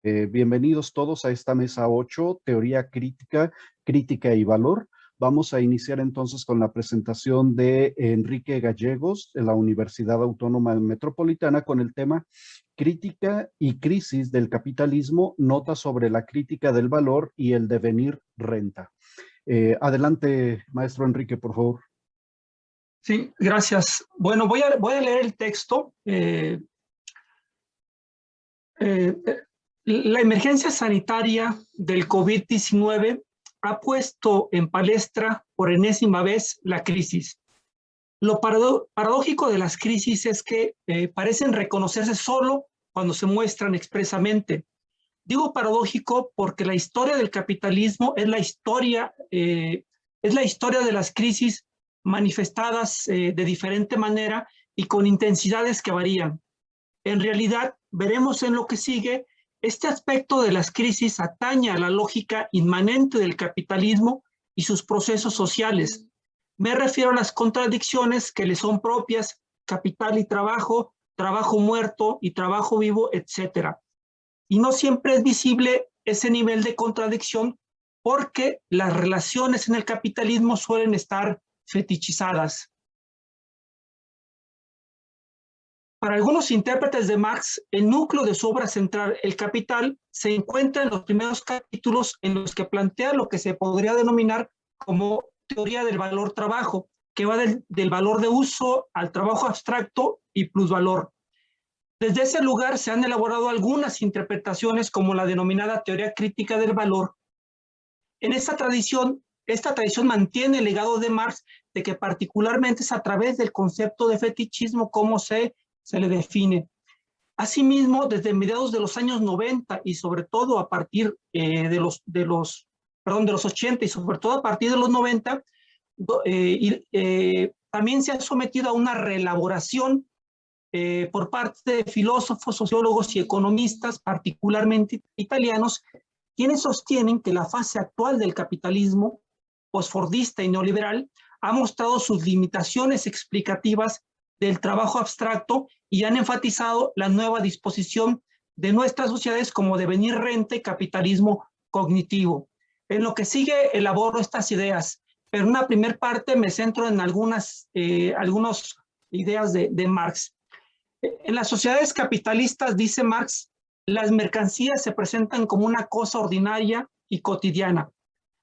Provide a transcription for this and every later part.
Bienvenidos todos a esta mesa 8, Teoría Crítica, Crítica y Valor. Vamos a iniciar entonces con la presentación de Enrique Gallegos de la Universidad Autónoma Metropolitana con el tema Crítica y crisis del capitalismo, nota sobre la crítica del valor y el devenir renta. Adelante, maestro Enrique, por favor. Sí, gracias. Bueno, voy a leer el texto. La emergencia sanitaria del COVID-19 ha puesto en palestra por enésima vez la crisis. Lo paradójico de las crisis es que parecen reconocerse solo cuando se muestran expresamente. Digo paradójico porque la historia del capitalismo es la historia de las crisis manifestadas de diferente manera y con intensidades que varían. En realidad, veremos en lo que sigue, este aspecto de las crisis atañe a la lógica inmanente del capitalismo y sus procesos sociales. Me refiero a las contradicciones que le son propias, capital y trabajo, trabajo muerto y trabajo vivo, etc. Y no siempre es visible ese nivel de contradicción porque las relaciones en el capitalismo suelen estar fetichizadas. Para algunos intérpretes de Marx, el núcleo de su obra central, El Capital, se encuentra en los primeros capítulos en los que plantea lo que se podría denominar como teoría del valor trabajo, que va del valor de uso al trabajo abstracto y plusvalor. Desde ese lugar se han elaborado algunas interpretaciones como la denominada teoría crítica del valor. En esta tradición mantiene el legado de Marx de que particularmente es a través del concepto de fetichismo como se le define. Asimismo, desde mediados de los años 90 y sobre todo a partir de los 80 y sobre todo a partir de los 90, también se ha sometido a una reelaboración por parte de filósofos, sociólogos y economistas, particularmente italianos, quienes sostienen que la fase actual del capitalismo posfordista y neoliberal ha mostrado sus limitaciones explicativas del trabajo abstracto y han enfatizado la nueva disposición de nuestras sociedades como devenir renta y capitalismo cognitivo. En lo que sigue elaboro estas ideas, pero en una primera parte me centro en algunas ideas de Marx. En las sociedades capitalistas, dice Marx, las mercancías se presentan como una cosa ordinaria y cotidiana.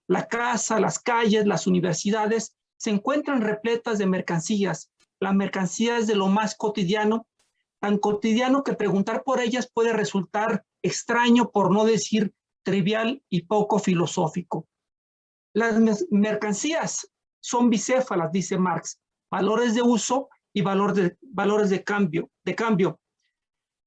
La casa, las calles, las universidades se encuentran repletas de mercancías. La mercancía es de lo más cotidiano, tan cotidiano que preguntar por ellas puede resultar extraño, por no decir trivial y poco filosófico. Las mercancías son bicéfalas, dice Marx, valores de uso y valores de cambio.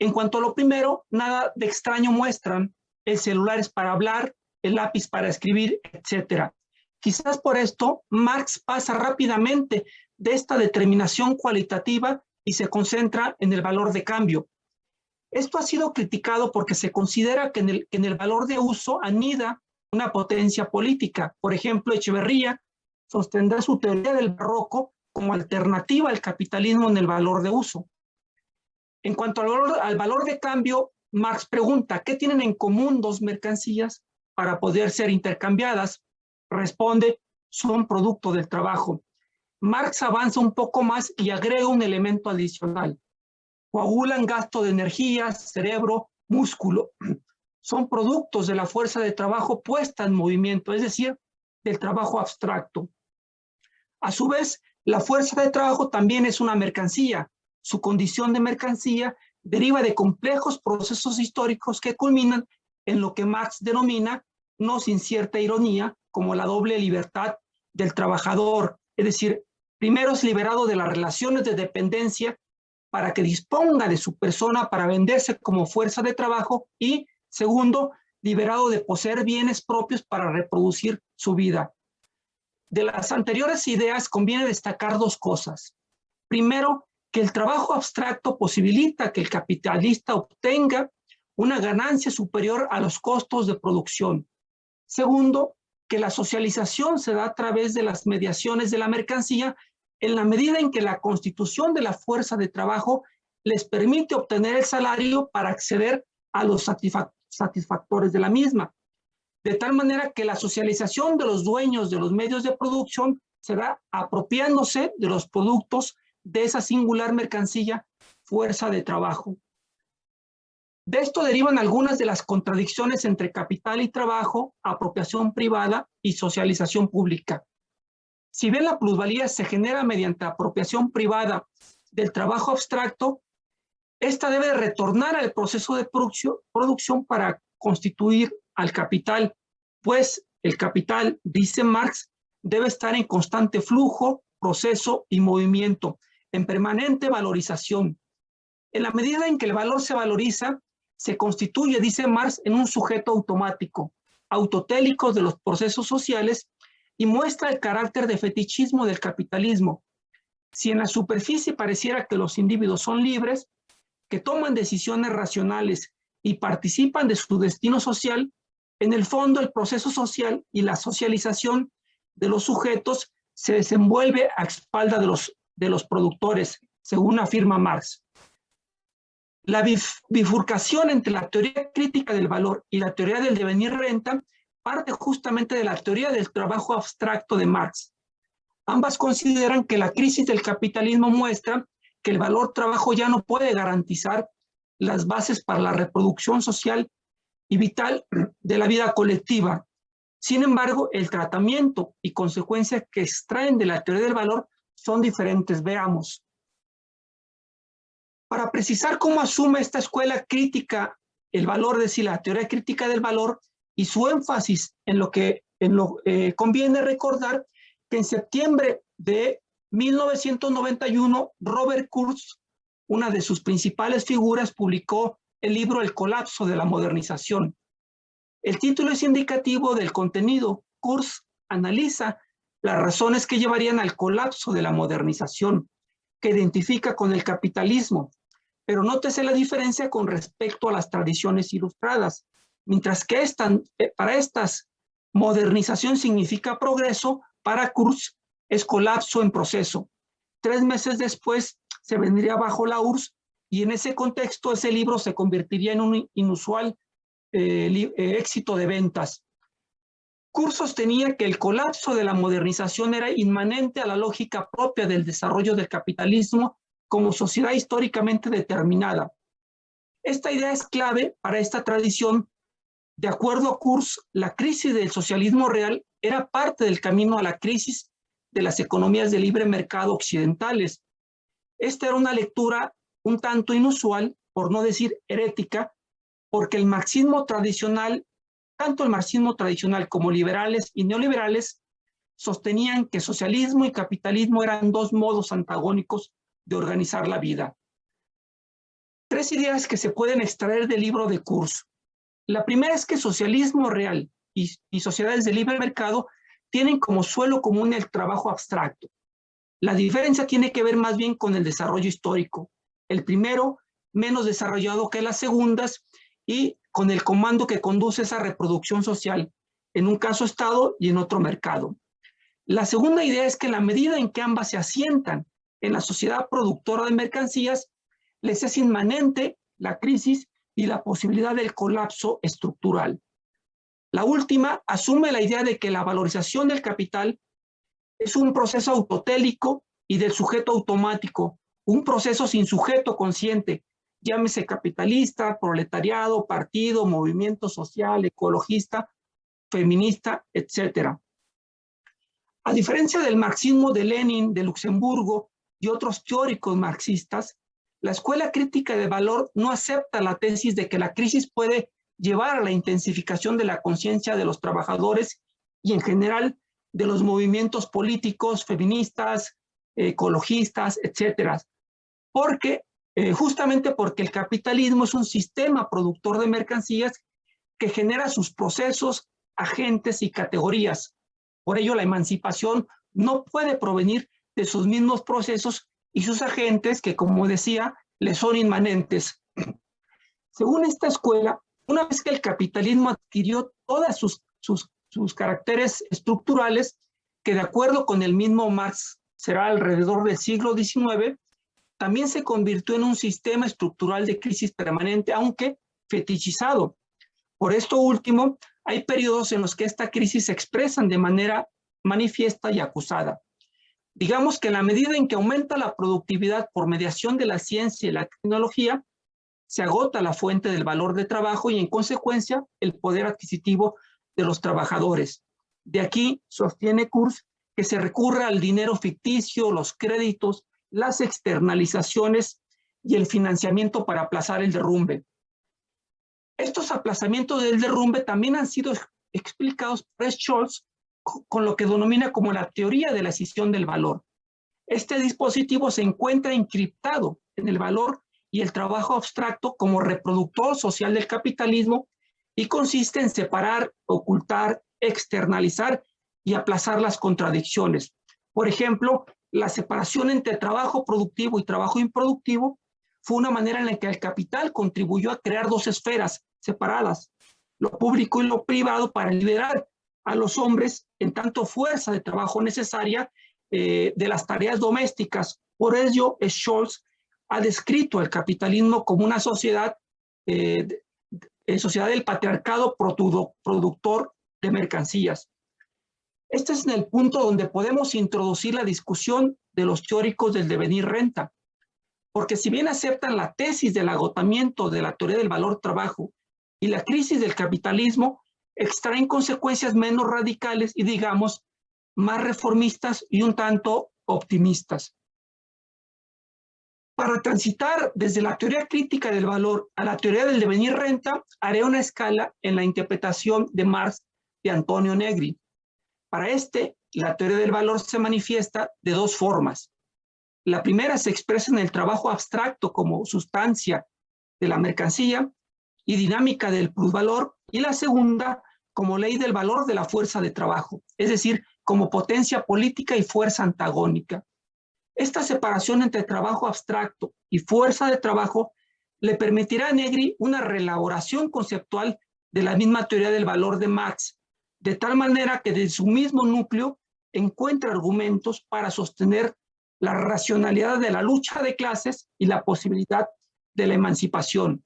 En cuanto a lo primero, nada de extraño muestran. El celular es para hablar, el lápiz para escribir, etc. Quizás por esto Marx pasa rápidamente de esta determinación cualitativa y se concentra en el valor de cambio. Esto ha sido criticado porque se considera que en el valor de uso anida una potencia política. Por ejemplo, Echeverría sostendrá su teoría del barroco como alternativa al capitalismo en el valor de uso. En cuanto al valor de cambio, Marx pregunta, ¿qué tienen en común dos mercancías para poder ser intercambiadas? Responde, son producto del trabajo. Marx avanza un poco más y agrega un elemento adicional. Coagulan gasto de energía, cerebro, músculo. Son productos de la fuerza de trabajo puesta en movimiento, es decir, del trabajo abstracto. A su vez, la fuerza de trabajo también es una mercancía. Su condición de mercancía deriva de complejos procesos históricos que culminan en lo que Marx denomina, no sin cierta ironía, como la doble libertad del trabajador. Es decir, primero es liberado de las relaciones de dependencia para que disponga de su persona para venderse como fuerza de trabajo y, segundo, liberado de poseer bienes propios para reproducir su vida. De las anteriores ideas conviene destacar dos cosas. Primero, que el trabajo abstracto posibilita que el capitalista obtenga una ganancia superior a los costos de producción. Segundo, que la socialización se da a través de las mediaciones de la mercancía en la medida en que la constitución de la fuerza de trabajo les permite obtener el salario para acceder a los satisfactores de la misma. De tal manera que la socialización de los dueños de los medios de producción será apropiándose de los productos de esa singular mercancía, fuerza de trabajo. De esto derivan algunas de las contradicciones entre capital y trabajo, apropiación privada y socialización pública. Si bien la plusvalía se genera mediante apropiación privada del trabajo abstracto, esta debe retornar al proceso de producción para constituir al capital, pues el capital, dice Marx, debe estar en constante flujo, proceso y movimiento, en permanente valorización. En la medida en que el valor se valoriza, se constituye, dice Marx, en un sujeto automático, autotélico de los procesos sociales y muestra el carácter de fetichismo del capitalismo. Si en la superficie pareciera que los individuos son libres, que toman decisiones racionales y participan de su destino social, en el fondo el proceso social y la socialización de los sujetos se desenvuelve a espalda de los productores, según afirma Marx. La bifurcación entre la teoría crítica del valor y la teoría del devenir renta parte justamente de la teoría del trabajo abstracto de Marx. Ambas consideran que la crisis del capitalismo muestra que el valor trabajo ya no puede garantizar las bases para la reproducción social y vital de la vida colectiva. Sin embargo, el tratamiento y consecuencias que extraen de la teoría del valor son diferentes. Veamos. Para precisar cómo asume esta escuela crítica el valor, es decir, la teoría crítica del valor y su énfasis conviene recordar que en septiembre de 1991, Robert Kurz, una de sus principales figuras, publicó el libro El colapso de la modernización. El título es indicativo del contenido. Kurz analiza las razones que llevarían al colapso de la modernización, que identifica con el capitalismo, pero nótese la diferencia con respecto a las tradiciones ilustradas. Mientras que para estas, modernización significa progreso, para Kurz es colapso en proceso. 3 meses después se vendría bajo la URSS y en ese contexto ese libro se convertiría en un inusual éxito de ventas. Kurz sostenía que el colapso de la modernización era inmanente a la lógica propia del desarrollo del capitalismo como sociedad históricamente determinada. Esta idea es clave para esta tradición. De acuerdo a Kurz, la crisis del socialismo real era parte del camino a la crisis de las economías de libre mercado occidentales. Esta era una lectura un tanto inusual, por no decir herética, porque el marxismo tradicional, tanto el marxismo tradicional como liberales y neoliberales, sostenían que socialismo y capitalismo eran 2 modos antagónicos de organizar la vida. 3 ideas que se pueden extraer del libro de Kurz. La primera es que socialismo real y sociedades de libre mercado tienen como suelo común el trabajo abstracto. La diferencia tiene que ver más bien con el desarrollo histórico. El primero, menos desarrollado que las segundas, y con el comando que conduce esa reproducción social, en un caso Estado y en otro mercado. La segunda idea es que en la medida en que ambas se asientan en la sociedad productora de mercancías, les es inmanente la crisis y la posibilidad del colapso estructural. La última asume la idea de que la valorización del capital es un proceso autotélico y del sujeto automático, un proceso sin sujeto consciente, llámese capitalista, proletariado, partido, movimiento social, ecologista, feminista, etc. A diferencia del marxismo de Lenin, de Luxemburgo y otros teóricos marxistas, la escuela crítica de valor no acepta la tesis de que la crisis puede llevar a la intensificación de la conciencia de los trabajadores y en general de los movimientos políticos, feministas, ecologistas, etcétera. Justamente porque el capitalismo es un sistema productor de mercancías que genera sus procesos, agentes y categorías. Por ello, la emancipación no puede provenir de sus mismos procesos y sus agentes que, como decía, le son inmanentes. Según esta escuela, una vez que el capitalismo adquirió todas sus caracteres estructurales, que de acuerdo con el mismo Marx será alrededor del siglo XIX, también se convirtió en un sistema estructural de crisis permanente, aunque fetichizado. Por esto último, hay periodos en los que esta crisis se expresan de manera manifiesta y acusada. Digamos que en la medida en que aumenta la productividad por mediación de la ciencia y la tecnología, se agota la fuente del valor de trabajo y en consecuencia el poder adquisitivo de los trabajadores. De aquí sostiene Kurz que se recurre al dinero ficticio, los créditos, las externalizaciones y el financiamiento para aplazar el derrumbe. Estos aplazamientos del derrumbe también han sido explicados por Scholz con lo que denomina como la teoría de la escisión del valor. Este dispositivo se encuentra encriptado en el valor y el trabajo abstracto como reproductor social del capitalismo y consiste en separar, ocultar, externalizar y aplazar las contradicciones. Por ejemplo, la separación entre trabajo productivo y trabajo improductivo fue una manera en la que el capital contribuyó a crear dos esferas separadas, lo público y lo privado, para liberar a los hombres en tanto fuerza de trabajo necesaria de las tareas domésticas. Por ello, Scholz ha descrito el capitalismo como una sociedad, sociedad del patriarcado productor de mercancías. Este es el punto donde podemos introducir la discusión de los teóricos del devenir renta, porque si bien aceptan la tesis del agotamiento de la teoría del valor trabajo y la crisis del capitalismo, extraen consecuencias menos radicales y, digamos, más reformistas y un tanto optimistas. Para transitar desde la teoría crítica del valor a la teoría del devenir renta, haré una escala en la interpretación de Marx de Antonio Negri. Para la teoría del valor se manifiesta de dos formas. La primera se expresa en el trabajo abstracto como sustancia de la mercancía y dinámica del plusvalor, y la segunda como ley del valor de la fuerza de trabajo, es decir, como potencia política y fuerza antagónica. Esta separación entre trabajo abstracto y fuerza de trabajo le permitirá a Negri una reelaboración conceptual de la misma teoría del valor de Marx, de tal manera que de su mismo núcleo encuentra argumentos para sostener la racionalidad de la lucha de clases y la posibilidad de la emancipación.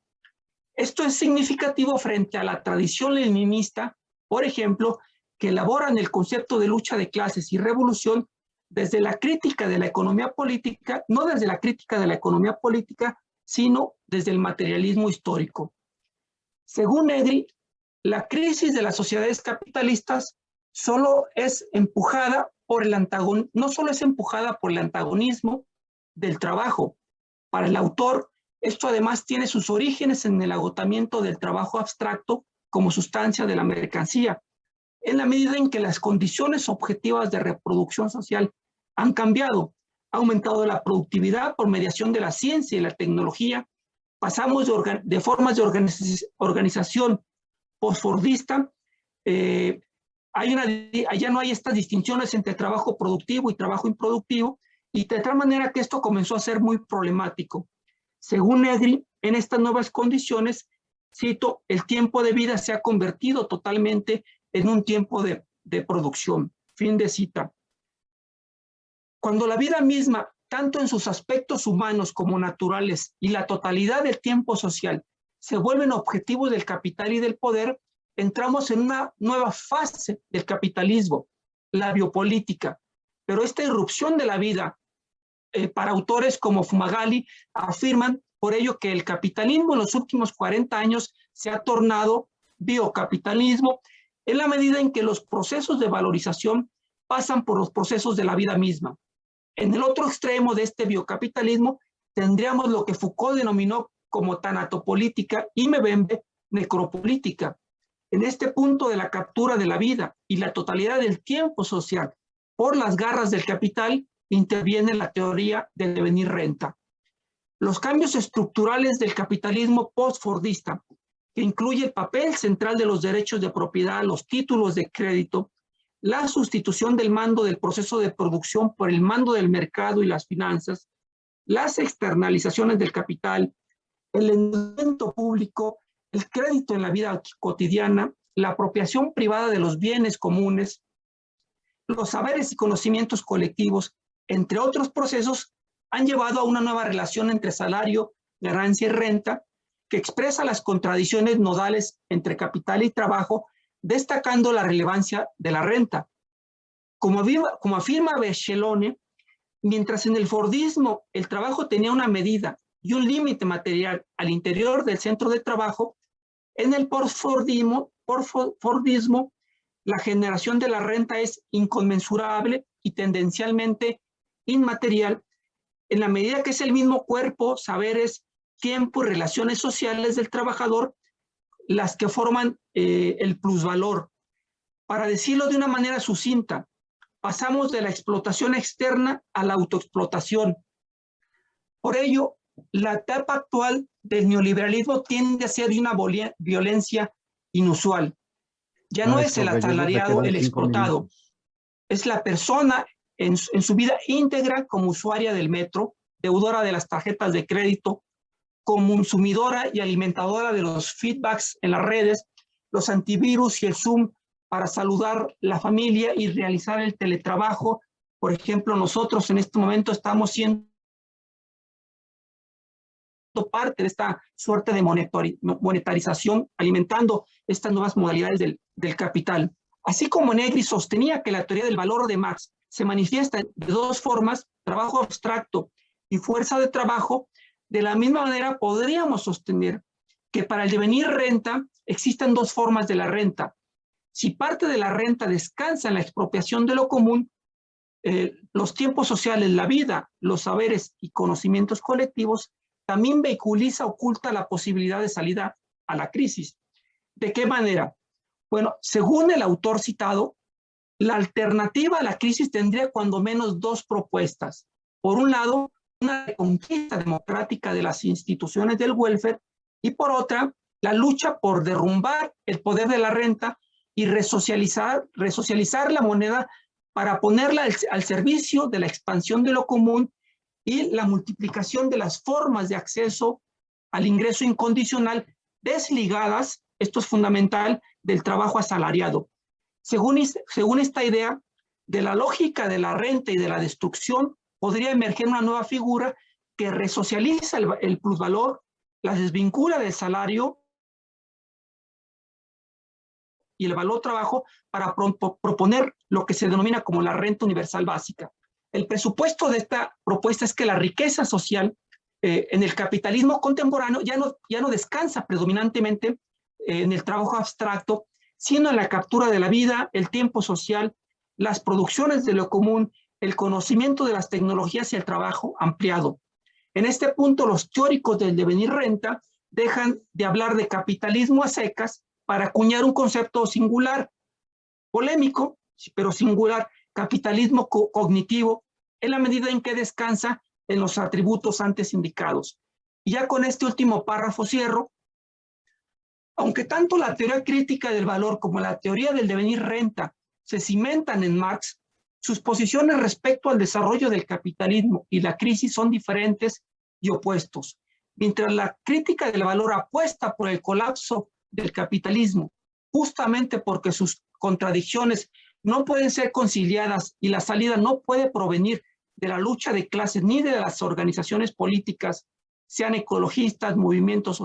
Esto es significativo frente a la tradición leninista, por ejemplo, que elaboran el concepto de lucha de clases y revolución desde la crítica de la economía política, no desde la crítica de la economía política, sino desde el materialismo histórico. Según Negri, la crisis de las sociedades capitalistas solo es empujada por el antagonismo, no solo es empujada por el antagonismo del trabajo. Para el autor, esto además tiene sus orígenes en el agotamiento del trabajo abstracto como sustancia de la mercancía, en la medida en que las condiciones objetivas de reproducción social han cambiado, ha aumentado la productividad por mediación de la ciencia y la tecnología, pasamos de formas de organización postfordista, ya no hay estas distinciones entre trabajo productivo y trabajo improductivo, y de tal manera que esto comenzó a ser muy problemático. Según Negri, en estas nuevas condiciones, cito, el tiempo de vida se ha convertido totalmente en un tiempo de producción. Fin de cita. Cuando la vida misma, tanto en sus aspectos humanos como naturales y la totalidad del tiempo social, se vuelven objetivos del capital y del poder, entramos en una nueva fase del capitalismo, la biopolítica. Pero esta irrupción de la vida, para autores como Fumagalli, afirman por ello que el capitalismo en los últimos 40 años se ha tornado biocapitalismo en la medida en que los procesos de valorización pasan por los procesos de la vida misma. En el otro extremo de este biocapitalismo tendríamos lo que Foucault denominó como tanatopolítica y Mbembe necropolítica. En este punto de la captura de la vida y la totalidad del tiempo social por las garras del capital, interviene la teoría del devenir renta. Los cambios estructurales del capitalismo postfordista, que incluye el papel central de los derechos de propiedad, los títulos de crédito, la sustitución del mando del proceso de producción por el mando del mercado y las finanzas, las externalizaciones del capital, el endeudamiento público, el crédito en la vida cotidiana, la apropiación privada de los bienes comunes, los saberes y conocimientos colectivos, entre otros procesos, han llevado a una nueva relación entre salario, ganancia y renta, que expresa las contradicciones nodales entre capital y trabajo, destacando la relevancia de la renta. Como afirma Bechelone, mientras en el Fordismo el trabajo tenía una medida y un límite material al interior del centro de trabajo, en el postfordismo la generación de la renta es inconmensurable y tendencialmente inmaterial, en la medida que es el mismo cuerpo, saberes, tiempo y relaciones sociales del trabajador las que forman el plusvalor. Para decirlo de una manera sucinta, pasamos de la explotación externa a la autoexplotación. Por ello, la etapa actual del neoliberalismo tiende a ser de una violencia inusual. Ya no es el asalariado el explotado, es la persona en su vida íntegra como usuaria del metro, deudora de las tarjetas de crédito, consumidora y alimentadora de los feedbacks en las redes, los antivirus y el Zoom para saludar la familia y realizar el teletrabajo. Por ejemplo, nosotros en este momento estamos siendo parte de esta suerte de monetarización, alimentando estas nuevas modalidades del capital. Así como Negri sostenía que la teoría del valor de Marx se manifiesta de dos formas, trabajo abstracto y fuerza de trabajo, de la misma manera podríamos sostener que para el devenir renta existen dos formas de la renta. Si parte de la renta descansa en la expropiación de lo común, los tiempos sociales, la vida, los saberes y conocimientos colectivos, también vehiculiza, oculta la posibilidad de salida a la crisis. ¿De qué manera? Bueno, según el autor citado, la alternativa a la crisis tendría cuando menos dos propuestas. Por un lado, una reconquista democrática de las instituciones del welfare y por otra, la lucha por derrumbar el poder de la renta y resocializar la moneda para ponerla al servicio de la expansión de lo común y la multiplicación de las formas de acceso al ingreso incondicional desligadas, esto es fundamental, del trabajo asalariado. Según esta idea, de la lógica de la renta y de la destrucción, podría emerger una nueva figura que resocializa el plusvalor, la desvincula del salario y el valor trabajo para proponer lo que se denomina como la renta universal básica. El presupuesto de esta propuesta es que la riqueza social en el capitalismo contemporáneo ya no descansa predominantemente en el trabajo abstracto, sino en la captura de la vida, el tiempo social, las producciones de lo común, el conocimiento de las tecnologías y el trabajo ampliado. En este punto, los teóricos del devenir renta dejan de hablar de capitalismo a secas para acuñar un concepto singular, polémico, pero singular, capitalismo cognitivo, en la medida en que descansa en los atributos antes indicados. Y ya con este último párrafo cierro. Aunque tanto la teoría crítica del valor como la teoría del devenir renta se cimentan en Marx, sus posiciones respecto al desarrollo del capitalismo y la crisis son diferentes y opuestos. Mientras la crítica del valor apuesta por el colapso del capitalismo, justamente porque sus contradicciones no pueden ser conciliadas y la salida no puede provenir de la lucha de clases ni de las organizaciones políticas, sean ecologistas, movimientos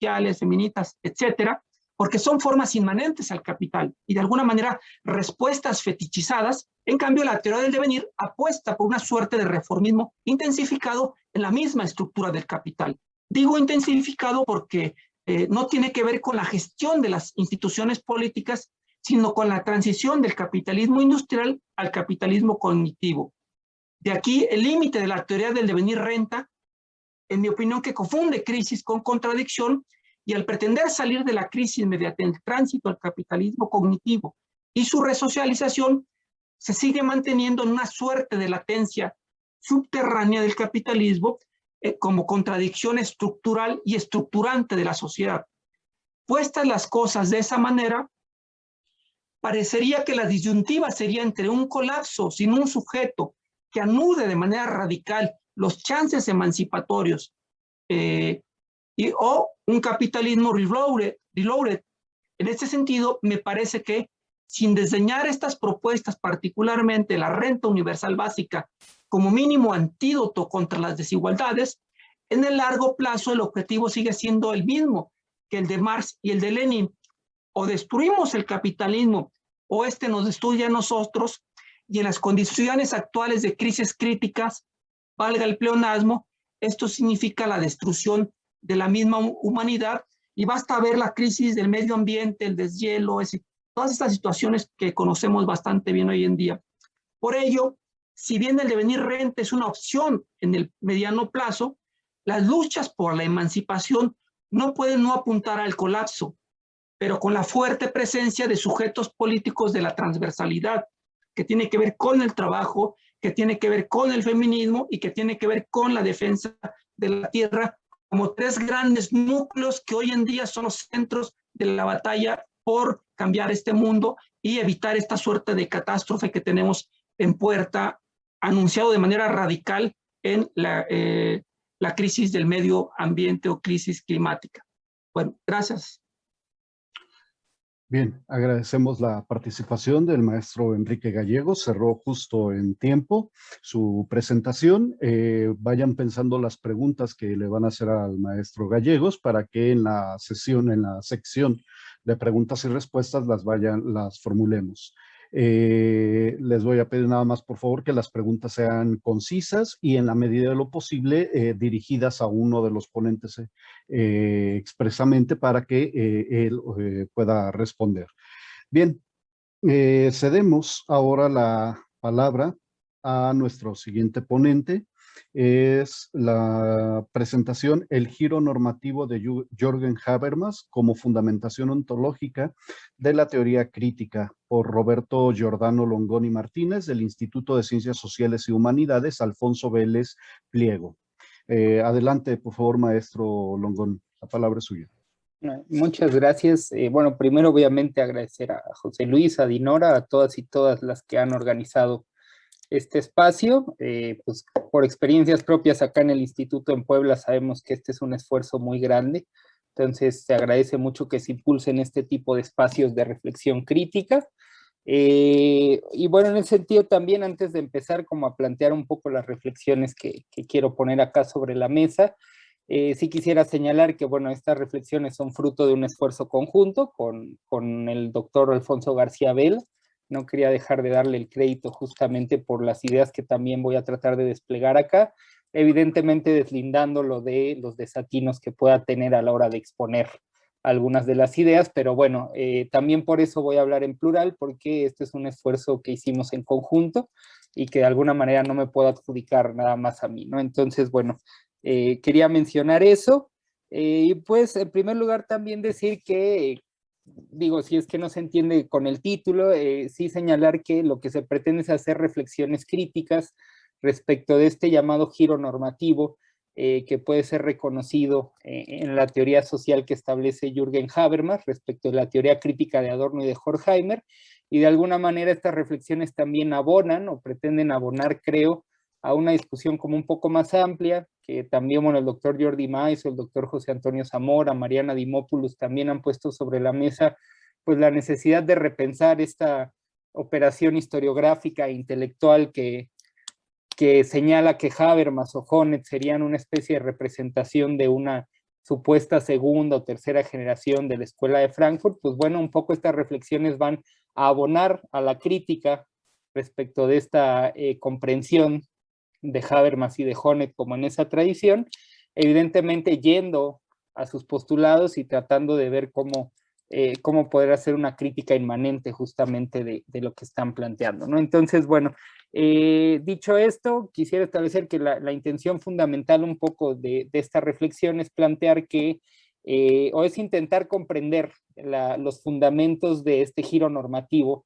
sociales, feministas, etcétera, porque son formas inmanentes al capital y de alguna manera respuestas fetichizadas. En cambio, la teoría del devenir apuesta por una suerte de reformismo intensificado en la misma estructura del capital. Digo intensificado porque no tiene que ver con la gestión de las instituciones políticas, sino con la transición del capitalismo industrial al capitalismo cognitivo. De aquí el límite de la teoría del devenir renta, en mi opinión, que confunde crisis con contradicción, y al pretender salir de la crisis mediante el tránsito al capitalismo cognitivo y su resocialización, se sigue manteniendo en una suerte de latencia subterránea del capitalismo como contradicción estructural y estructurante de la sociedad. Puestas las cosas de esa manera, parecería que la disyuntiva sería entre un colapso sin un sujeto que anude de manera radical los chances emancipatorios o un capitalismo reloaded. En este sentido, me parece que sin desdeñar estas propuestas, particularmente la renta universal básica como mínimo antídoto contra las desigualdades, En el largo plazo el objetivo sigue siendo el mismo que el de Marx y el de Lenin. O destruimos el capitalismo o este nos destruye a nosotros, y en las condiciones actuales de crisis críticas, valga el pleonasmo, esto significa la destrucción de la misma humanidad, y basta ver la crisis del medio ambiente, el deshielo, todas estas situaciones que conocemos bastante bien hoy en día. Por ello, si bien el devenir rente es una opción en el mediano plazo, las luchas por la emancipación no pueden no apuntar al colapso, pero con la fuerte presencia de sujetos políticos de la transversalidad, que tiene que ver con el trabajo, que tiene que ver con el feminismo y que tiene que ver con la defensa de la tierra, como tres grandes núcleos que hoy en día son los centros de la batalla por cambiar este mundo y evitar esta suerte de catástrofe que tenemos en puerta, anunciado de manera radical en la crisis del medio ambiente o crisis climática. Bueno, gracias. Bien, agradecemos la participación del maestro Enrique Gallegos. Cerró justo en tiempo su presentación. Vayan pensando las preguntas que le van a hacer al maestro Gallegos para que en la sesión, en la sección de preguntas y respuestas las formulemos. Les voy a pedir nada más, por favor, que las preguntas sean concisas y en la medida de lo posible dirigidas a uno de los ponentes expresamente para que él pueda responder. Bien, cedemos ahora la palabra a nuestro siguiente ponente. Es la presentación El giro normativo de Jürgen Habermas como fundamentación ontológica de la teoría crítica, por Roberto Giordano Longoni Martínez, del Instituto de Ciencias Sociales y Humanidades, Alfonso Vélez Pliego. Adelante, por favor, maestro Longoni, la palabra es suya. Muchas gracias. Bueno, primero obviamente agradecer a José Luis, a Dinora, a todas y todas las que han organizado este espacio. Pues por experiencias propias acá en el Instituto en Puebla sabemos que este es un esfuerzo muy grande, entonces se agradece mucho que se impulsen este tipo de espacios de reflexión crítica. Y bueno, en ese sentido también, antes de empezar como a plantear un poco las reflexiones que quiero poner acá sobre la mesa, sí quisiera señalar que, bueno, estas reflexiones son fruto de un esfuerzo conjunto con el doctor Alfonso García Vela. No quería dejar de darle el crédito justamente por las ideas que también voy a tratar de desplegar acá, evidentemente deslindándolo de los desatinos que pueda tener a la hora de exponer algunas de las ideas, pero bueno, también por eso voy a hablar en plural, porque este es un esfuerzo que hicimos en conjunto y que de alguna manera no me puedo adjudicar nada más a mí, ¿no? Entonces, bueno, quería mencionar eso, y pues en primer lugar también decir que, digo, si es que no se entiende con el título, sí señalar que lo que se pretende es hacer reflexiones críticas respecto de este llamado giro normativo, que puede ser reconocido en la teoría social que establece Jürgen Habermas respecto de la teoría crítica de Adorno y de Horkheimer, y de alguna manera estas reflexiones también abonan o pretenden abonar, creo, a una discusión como un poco más amplia, que también, bueno, el doctor Jordi Maizo, el doctor José Antonio Zamora, Mariana Dimopoulos también han puesto sobre la mesa, pues la necesidad de repensar esta operación historiográfica e intelectual que señala que Habermas o Honneth serían una especie de representación de una supuesta segunda o tercera generación de la Escuela de Frankfurt. Pues bueno, un poco estas reflexiones van a abonar a la crítica respecto de esta comprensión de Habermas y de Honneth como en esa tradición, evidentemente yendo a sus postulados y tratando de ver cómo poder hacer una crítica inmanente justamente de lo que están planteando, ¿no? Entonces, bueno, dicho esto, quisiera establecer que la intención fundamental un poco de esta reflexión es plantear que, o es intentar comprender los fundamentos de este giro normativo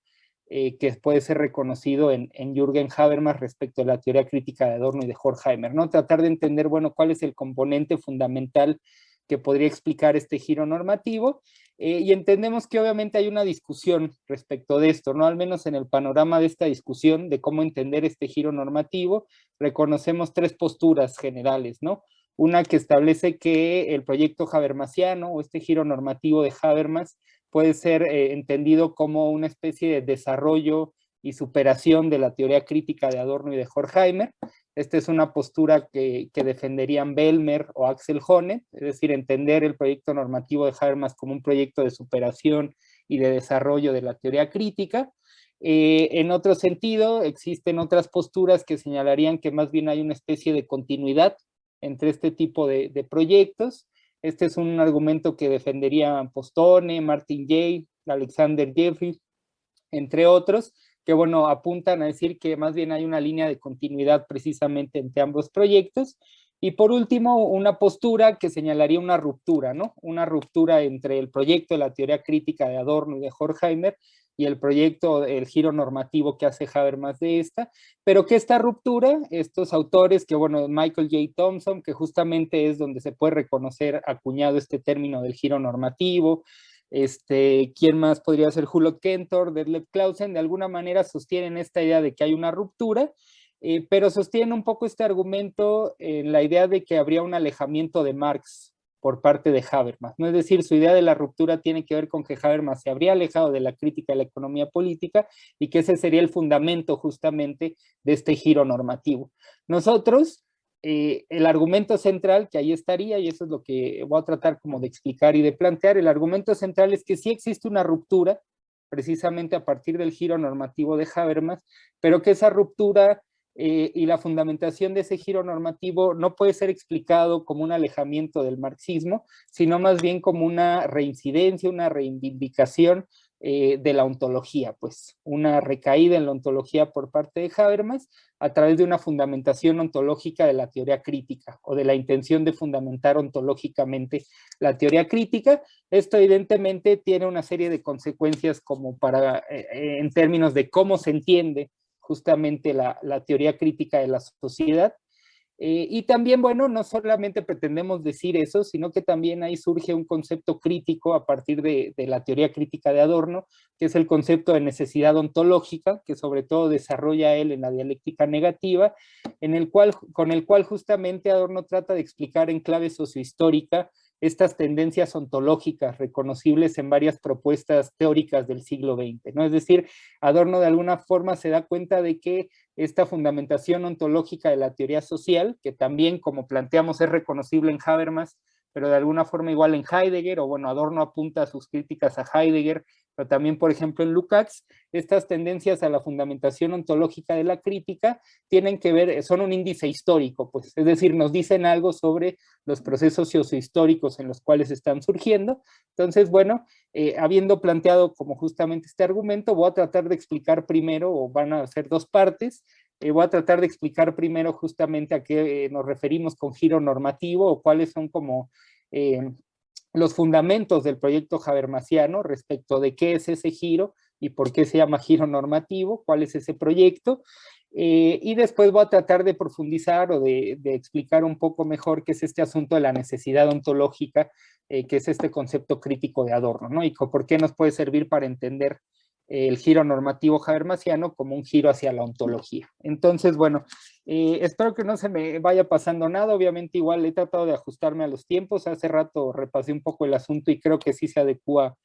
que puede ser reconocido en Jürgen Habermas respecto a la teoría crítica de Adorno y de Horkheimer, ¿no? Tratar de entender, bueno, cuál es el componente fundamental que podría explicar este giro normativo, y entendemos que obviamente hay una discusión respecto de esto, ¿no? Al menos en el panorama de esta discusión de cómo entender este giro normativo, reconocemos tres posturas generales, ¿no? Una que establece que el proyecto habermasiano o este giro normativo de Habermas puede ser entendido como una especie de desarrollo y superación de la teoría crítica de Adorno y de Horkheimer, Esta es una postura que defenderían Bellmer o Axel Honneth, es decir, entender el proyecto normativo de Habermas como un proyecto de superación y de desarrollo de la teoría crítica. En otro sentido, existen otras posturas que señalarían que más bien hay una especie de continuidad entre este tipo de proyectos. Este es un argumento que defenderían Postone, Martin Jay, Alexander Jeffrey, entre otros, que bueno, apuntan a decir que más bien hay una línea de continuidad precisamente entre ambos proyectos. Y por último, una postura que señalaría una ruptura, ¿no? Una ruptura entre el proyecto de la teoría crítica de Adorno y de Horkheimer y el proyecto, el giro normativo que hace Habermas de esta, pero que esta ruptura, estos autores, que bueno, Michael J. Thompson, que justamente es donde se puede reconocer acuñado este término del giro normativo, ¿quién más podría ser? Hulot Kentor, Detlef Clausen, de alguna manera sostienen esta idea de que hay una ruptura, pero sostienen un poco este argumento en la idea de que habría un alejamiento de Marx por parte de Habermas, ¿no? Es decir, su idea de la ruptura tiene que ver con que Habermas se habría alejado de la crítica de la economía política y que ese sería el fundamento justamente de este giro normativo. Nosotros, el argumento central, que ahí estaría, y eso es lo que voy a tratar como de explicar y de plantear, el argumento central es que sí existe una ruptura, precisamente a partir del giro normativo de Habermas, pero que esa ruptura y la fundamentación de ese giro normativo no puede ser explicado como un alejamiento del marxismo, sino más bien como una reincidencia, una reivindicación de la ontología, pues una recaída en la ontología por parte de Habermas a través de una fundamentación ontológica de la teoría crítica o de la intención de fundamentar ontológicamente la teoría crítica. Esto evidentemente tiene una serie de consecuencias como para, en términos de cómo se entiende justamente la teoría crítica de la sociedad. Y también, bueno, no solamente pretendemos decir eso, sino que también ahí surge un concepto crítico a partir de la teoría crítica de Adorno, que es el concepto de necesidad ontológica, que sobre todo desarrolla él en la dialéctica negativa, con el cual justamente Adorno trata de explicar en clave sociohistórica estas tendencias ontológicas reconocibles en varias propuestas teóricas del siglo XX, ¿no? Es decir, Adorno de alguna forma se da cuenta de que esta fundamentación ontológica de la teoría social, que también, como planteamos, es reconocible en Habermas, pero de alguna forma igual en Heidegger, o bueno, Adorno apunta a sus críticas a Heidegger, pero también, por ejemplo, en Lukács, estas tendencias a la fundamentación ontológica de la crítica tienen que ver, son un índice histórico, pues, es decir, nos dicen algo sobre los procesos sociohistóricos en los cuales están surgiendo. Entonces, bueno, habiendo planteado como justamente este argumento, voy a tratar de explicar primero, o van a ser dos partes, voy a tratar de explicar primero justamente a qué nos referimos con giro normativo o cuáles son como los fundamentos del proyecto habermasiano respecto de qué es ese giro y por qué se llama giro normativo, cuál es ese proyecto. Y después voy a tratar de profundizar o de explicar un poco mejor qué es este asunto de la necesidad ontológica, que es este concepto crítico de Adorno, ¿no? Y por qué nos puede servir para entender el giro normativo habermasiano como un giro hacia la ontología. Entonces, bueno, espero que no se me vaya pasando nada. Obviamente igual he tratado de ajustarme a los tiempos. Hace rato repasé un poco el asunto y creo que sí se adecua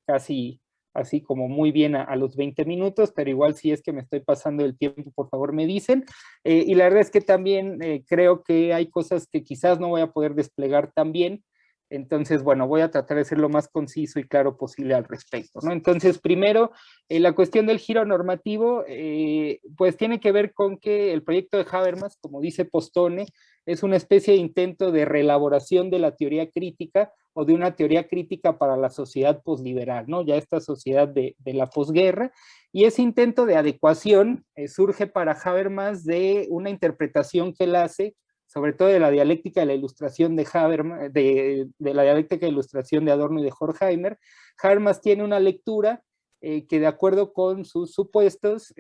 casi así como muy bien a los 20 minutos, pero igual si es que me estoy pasando el tiempo, por favor me dicen. Y la verdad es que también creo que hay cosas que quizás no voy a poder desplegar tan bien. Entonces, bueno, voy a tratar de ser lo más conciso y claro posible al respecto, ¿no? Entonces, primero, la cuestión del giro normativo, pues tiene que ver con que el proyecto de Habermas, como dice Postone, es una especie de intento de reelaboración de la teoría crítica o de una teoría crítica para la sociedad posliberal, ¿no? Ya esta sociedad de la posguerra, y ese intento de adecuación surge para Habermas de una interpretación que él hace sobre todo de la dialéctica de la ilustración de Habermas, de la dialéctica de ilustración de Adorno y de Horkheimer. Habermas tiene una lectura que de acuerdo con sus supuestos,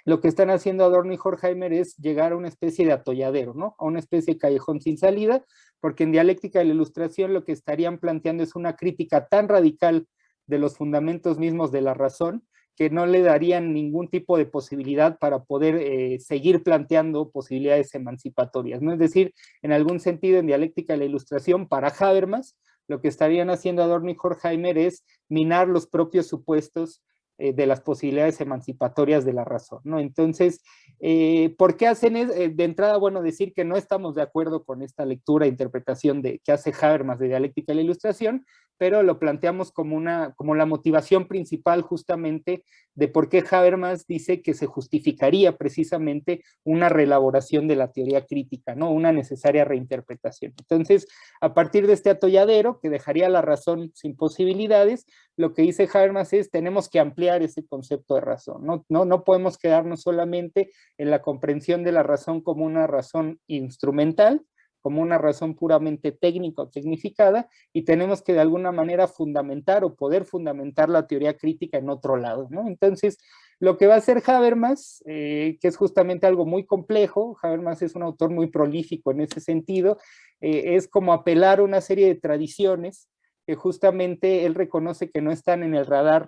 lo que están haciendo Adorno y Horkheimer es llegar a una especie de atolladero, ¿no? A una especie de callejón sin salida, porque en dialéctica de la ilustración lo que estarían planteando es una crítica tan radical de los fundamentos mismos de la razón, que no le darían ningún tipo de posibilidad para poder seguir planteando posibilidades emancipatorias, ¿no? Es decir, en algún sentido, en dialéctica de la ilustración, para Habermas, lo que estarían haciendo Adorno y Horkheimer es minar los propios supuestos de las posibilidades emancipatorias de la razón, ¿no? Entonces, ¿por qué hacen de entrada, bueno, decir que no estamos de acuerdo con esta lectura e interpretación que hace Habermas de dialéctica de la ilustración, pero lo planteamos como la motivación principal justamente de por qué Habermas dice que se justificaría precisamente una reelaboración de la teoría crítica, ¿no? Una necesaria reinterpretación. Entonces, a partir de este atolladero que dejaría la razón sin posibilidades, lo que dice Habermas es tenemos que ampliar ese concepto de razón, no podemos quedarnos solamente en la comprensión de la razón como una razón instrumental, como una razón puramente técnica o tecnificada, y tenemos que de alguna manera fundamentar o poder fundamentar la teoría crítica en otro lado, ¿no? Entonces, lo que va a hacer Habermas, que es justamente algo muy complejo, Habermas es un autor muy prolífico en ese sentido, es como apelar a una serie de tradiciones que justamente él reconoce que no están en el radar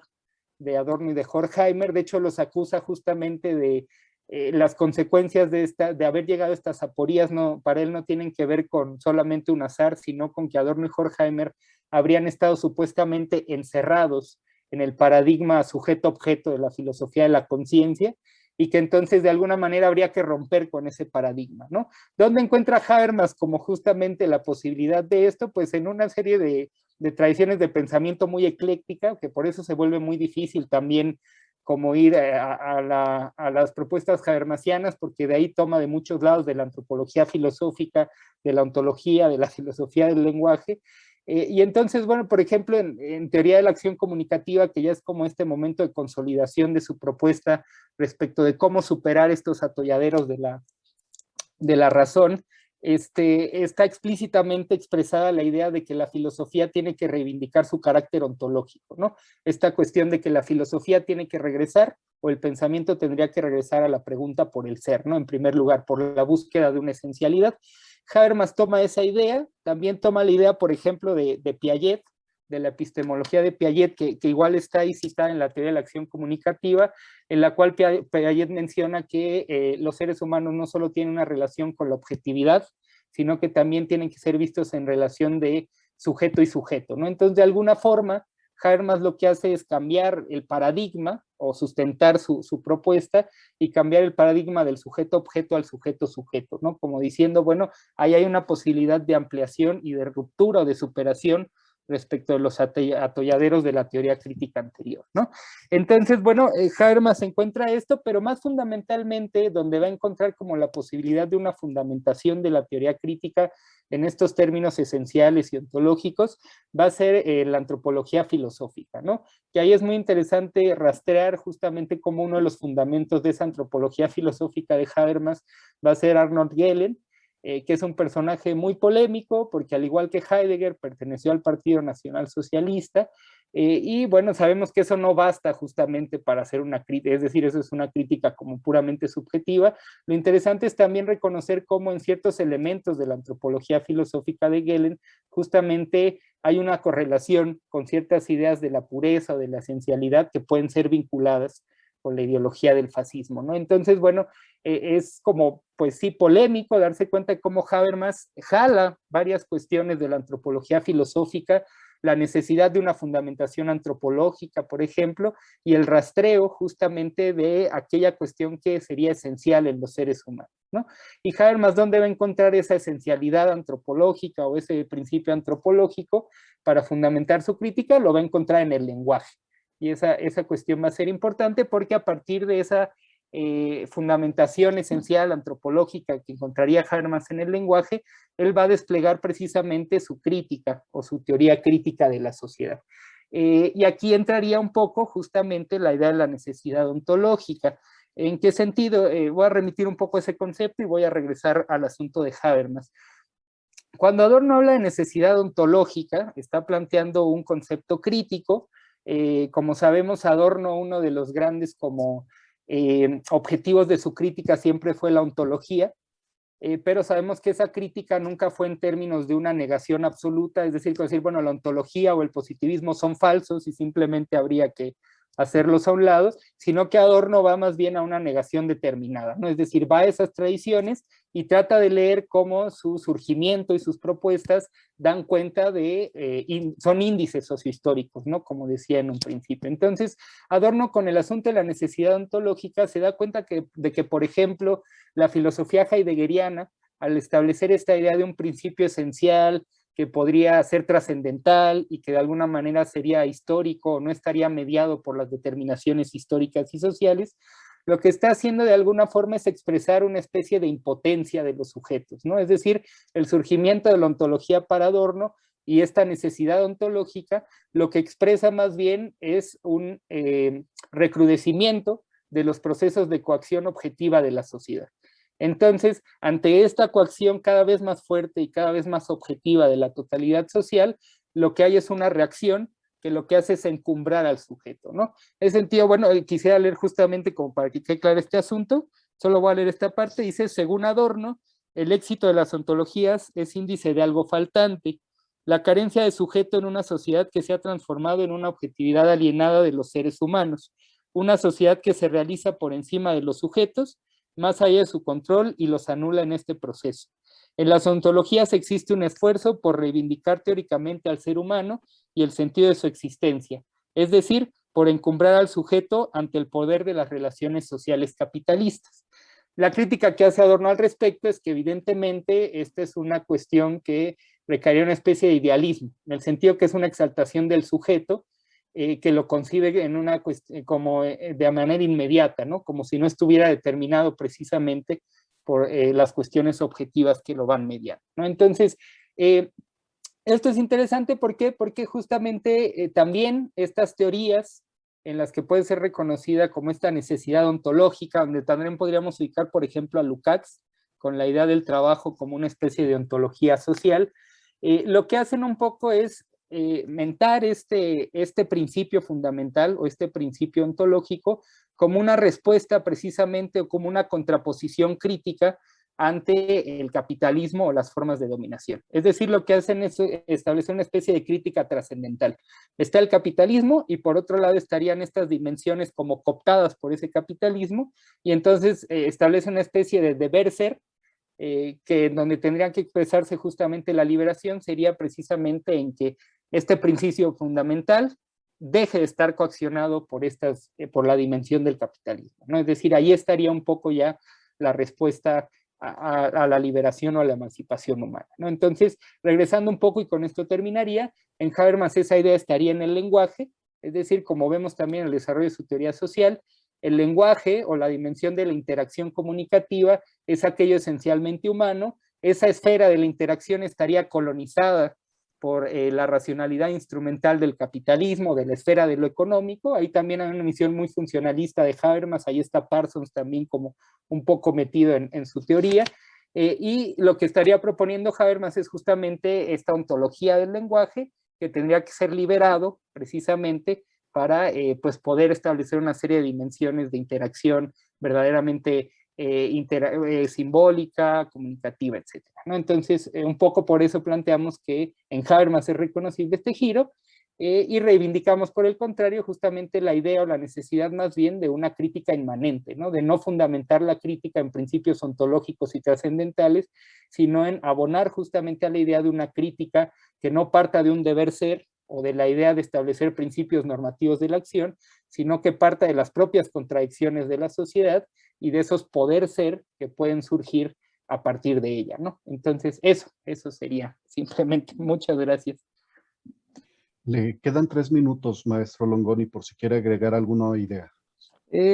de Adorno y de Horkheimer, de hecho los acusa justamente de las consecuencias de haber llegado a estas aporías, para él no tienen que ver con solamente un azar, sino con que Adorno y Horkheimer habrían estado supuestamente encerrados en el paradigma sujeto-objeto de la filosofía de la conciencia, y que entonces de alguna manera habría que romper con ese paradigma, ¿no? ¿Dónde encuentra Habermas como justamente la posibilidad de esto? Pues en una serie de tradiciones de pensamiento muy ecléctica, que por eso se vuelve muy difícil también como ir a las propuestas habermasianas, porque de ahí toma de muchos lados, de la antropología filosófica, de la ontología, de la filosofía del lenguaje. Y entonces, bueno, por ejemplo, en teoría de la acción comunicativa, que ya es como este momento de consolidación de su propuesta respecto de cómo superar estos atolladeros de la razón, está explícitamente expresada la idea de que la filosofía tiene que reivindicar su carácter ontológico, ¿no? Esta cuestión de que la filosofía tiene que regresar, o el pensamiento tendría que regresar a la pregunta por el ser, ¿no? En primer lugar, por la búsqueda de una esencialidad. Habermas toma esa idea, también toma la idea, por ejemplo, de Piaget, de la epistemología de Piaget, que igual está ahí citada en la teoría de la acción comunicativa, en la cual Piaget menciona que los seres humanos no solo tienen una relación con la objetividad, sino que también tienen que ser vistos en relación de sujeto y sujeto, ¿no? Entonces, de alguna forma, Habermas lo que hace es cambiar el paradigma o sustentar su propuesta y cambiar el paradigma del sujeto-objeto al sujeto-sujeto, ¿no? Como diciendo, bueno, ahí hay una posibilidad de ampliación y de ruptura o de superación respecto de los atolladeros de la teoría crítica anterior, ¿no? Entonces, bueno, Habermas encuentra esto, pero más fundamentalmente donde va a encontrar como la posibilidad de una fundamentación de la teoría crítica en estos términos esenciales y ontológicos, va a ser la antropología filosófica, ¿no? Que ahí es muy interesante rastrear justamente como uno de los fundamentos de esa antropología filosófica de Habermas va a ser Arnold Gehlen, que es un personaje muy polémico, porque al igual que Heidegger, perteneció al Partido Nacional Socialista, y bueno, sabemos que eso no basta justamente para hacer una crítica, es decir, eso es una crítica como puramente subjetiva. Lo interesante es también reconocer cómo en ciertos elementos de la antropología filosófica de Gehlen, justamente hay una correlación con ciertas ideas de la pureza o de la esencialidad que pueden ser vinculadas con la ideología del fascismo, ¿no? Entonces, bueno, es como, pues sí, polémico darse cuenta de cómo Habermas jala varias cuestiones de la antropología filosófica, la necesidad de una fundamentación antropológica, por ejemplo, y el rastreo justamente de aquella cuestión que sería esencial en los seres humanos, ¿no? Y Habermas, ¿dónde va a encontrar esa esencialidad antropológica o ese principio antropológico para fundamentar su crítica? Lo va a encontrar en el lenguaje. Y esa cuestión va a ser importante porque a partir de esa fundamentación esencial antropológica que encontraría Habermas en el lenguaje, él va a desplegar precisamente su crítica o su teoría crítica de la sociedad. Y aquí entraría un poco justamente la idea de la necesidad ontológica. ¿En qué sentido? Voy a remitir un poco ese concepto y voy a regresar al asunto de Habermas. Cuando Adorno habla de necesidad ontológica, está planteando un concepto crítico. Como sabemos, Adorno, uno de los grandes como objetivos de su crítica siempre fue la ontología, pero sabemos que esa crítica nunca fue en términos de una negación absoluta, es decir, bueno, la ontología o el positivismo son falsos y simplemente habría que hacerlos a un lado, sino que Adorno va más bien a una negación determinada, ¿no? Es decir, va a esas tradiciones y trata de leer cómo su surgimiento y sus propuestas dan cuenta de, son índices sociohistóricos, ¿no? Como decía en un principio. Entonces, Adorno con el asunto de la necesidad ontológica se da cuenta de que, por ejemplo, la filosofía heideggeriana, al establecer esta idea de un principio esencial, que podría ser trascendental y que de alguna manera sería histórico o no estaría mediado por las determinaciones históricas y sociales, lo que está haciendo de alguna forma es expresar una especie de impotencia de los sujetos, ¿no? Es decir, el surgimiento de la ontología para Adorno y esta necesidad ontológica, lo que expresa más bien es un recrudecimiento de los procesos de coacción objetiva de la sociedad. Entonces, ante esta coacción cada vez más fuerte y cada vez más objetiva de la totalidad social, lo que hay es una reacción que lo que hace es encumbrar al sujeto, ¿no? En ese sentido, bueno, quisiera leer justamente como para que quede claro este asunto, solo voy a leer esta parte, dice, según Adorno, el éxito de las ontologías es índice de algo faltante, la carencia de sujeto en una sociedad que se ha transformado en una objetividad alienada de los seres humanos, una sociedad que se realiza por encima de los sujetos, más allá de su control y los anula en este proceso. En las ontologías existe un esfuerzo por reivindicar teóricamente al ser humano y el sentido de su existencia, es decir, por encumbrar al sujeto ante el poder de las relaciones sociales capitalistas. La crítica que hace Adorno al respecto es que evidentemente esta es una cuestión que recaería una especie de idealismo, en el sentido que es una exaltación del sujeto, que lo concibe en una como de manera inmediata, ¿no? Como si no estuviera determinado precisamente por las cuestiones objetivas que lo van mediando, ¿no? Entonces, esto es interesante, ¿por qué? Porque justamente también estas teorías en las que puede ser reconocida como esta necesidad ontológica, donde también podríamos ubicar, por ejemplo, a Lukács, con la idea del trabajo como una especie de ontología social, lo que hacen un poco es mentar este principio fundamental o este principio ontológico como una respuesta precisamente o como una contraposición crítica ante el capitalismo o las formas de dominación. Es decir, lo que hacen es establecer una especie de crítica trascendental. Está el capitalismo y por otro lado estarían estas dimensiones como cooptadas por ese capitalismo y entonces establece una especie de deber ser que donde tendrían que expresarse justamente la liberación sería precisamente en que este principio fundamental deje de estar coaccionado por la dimensión del capitalismo, ¿no? Es decir, ahí estaría un poco ya la respuesta a la liberación o a la emancipación humana, ¿no? Entonces, regresando un poco y con esto terminaría, en Habermas esa idea estaría en el lenguaje, es decir, como vemos también en el desarrollo de su teoría social, el lenguaje o la dimensión de la interacción comunicativa es aquello esencialmente humano, esa esfera de la interacción estaría colonizada por la racionalidad instrumental del capitalismo, de la esfera de lo económico. Ahí también hay una visión muy funcionalista de Habermas, ahí está Parsons también como un poco metido en su teoría, y lo que estaría proponiendo Habermas es justamente esta ontología del lenguaje que tendría que ser liberado precisamente para pues poder establecer una serie de dimensiones de interacción verdaderamente simbólica, comunicativa, etcétera, ¿no? Entonces, un poco por eso planteamos que en Habermas es reconocible este giro y reivindicamos, por el contrario, justamente la idea o la necesidad más bien de una crítica inmanente, ¿no? De no fundamentar la crítica en principios ontológicos y trascendentales, sino en abonar justamente a la idea de una crítica que no parta de un deber ser o de la idea de establecer principios normativos de la acción, sino que parta de las propias contradicciones de la sociedad y de esos poder ser que pueden surgir a partir de ella, ¿no? Entonces, eso sería simplemente. Muchas gracias. Le quedan 3 minutos, maestro Longoni, por si quiere agregar alguna idea.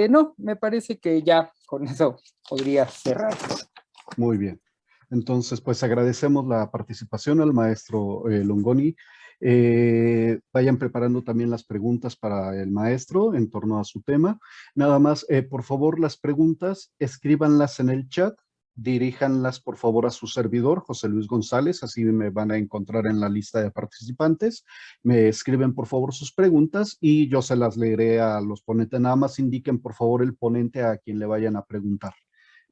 No, me parece que ya con eso podría cerrar. Muy bien. Entonces, pues agradecemos la participación al maestro Longoni. Vayan preparando también las preguntas para el maestro en torno a su tema. Nada más, por favor, las preguntas, escríbanlas en el chat, diríjanlas por favor a su servidor, José Luis González, así me van a encontrar en la lista de participantes. Me escriben por favor sus preguntas y yo se las leeré a los ponentes. Nada más indiquen por favor el ponente a quien le vayan a preguntar.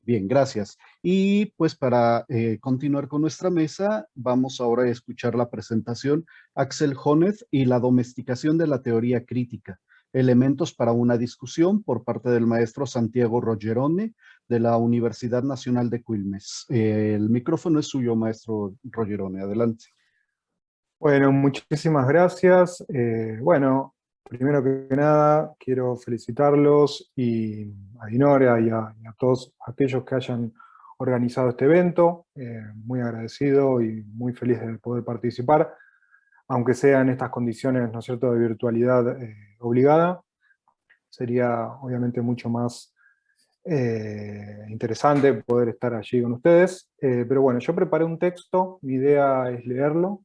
Bien, gracias. Y pues para continuar con nuestra mesa, vamos ahora a escuchar la presentación Axel Honneth y la domesticación de la teoría crítica. elementos para una discusión por parte del maestro Santiago Rogerone de la Universidad Nacional de Quilmes. El micrófono es suyo, maestro Rogerone. Adelante. Bueno, muchísimas gracias. Bueno, primero que nada, quiero felicitarlos y a Dinora y a todos aquellos que hayan organizado este evento. Muy agradecido y muy feliz de poder participar, aunque sea en estas condiciones, ¿no es cierto?, de virtualidad obligada. Sería obviamente mucho más interesante poder estar allí con ustedes. Pero bueno, yo preparé un texto, mi idea es leerlo.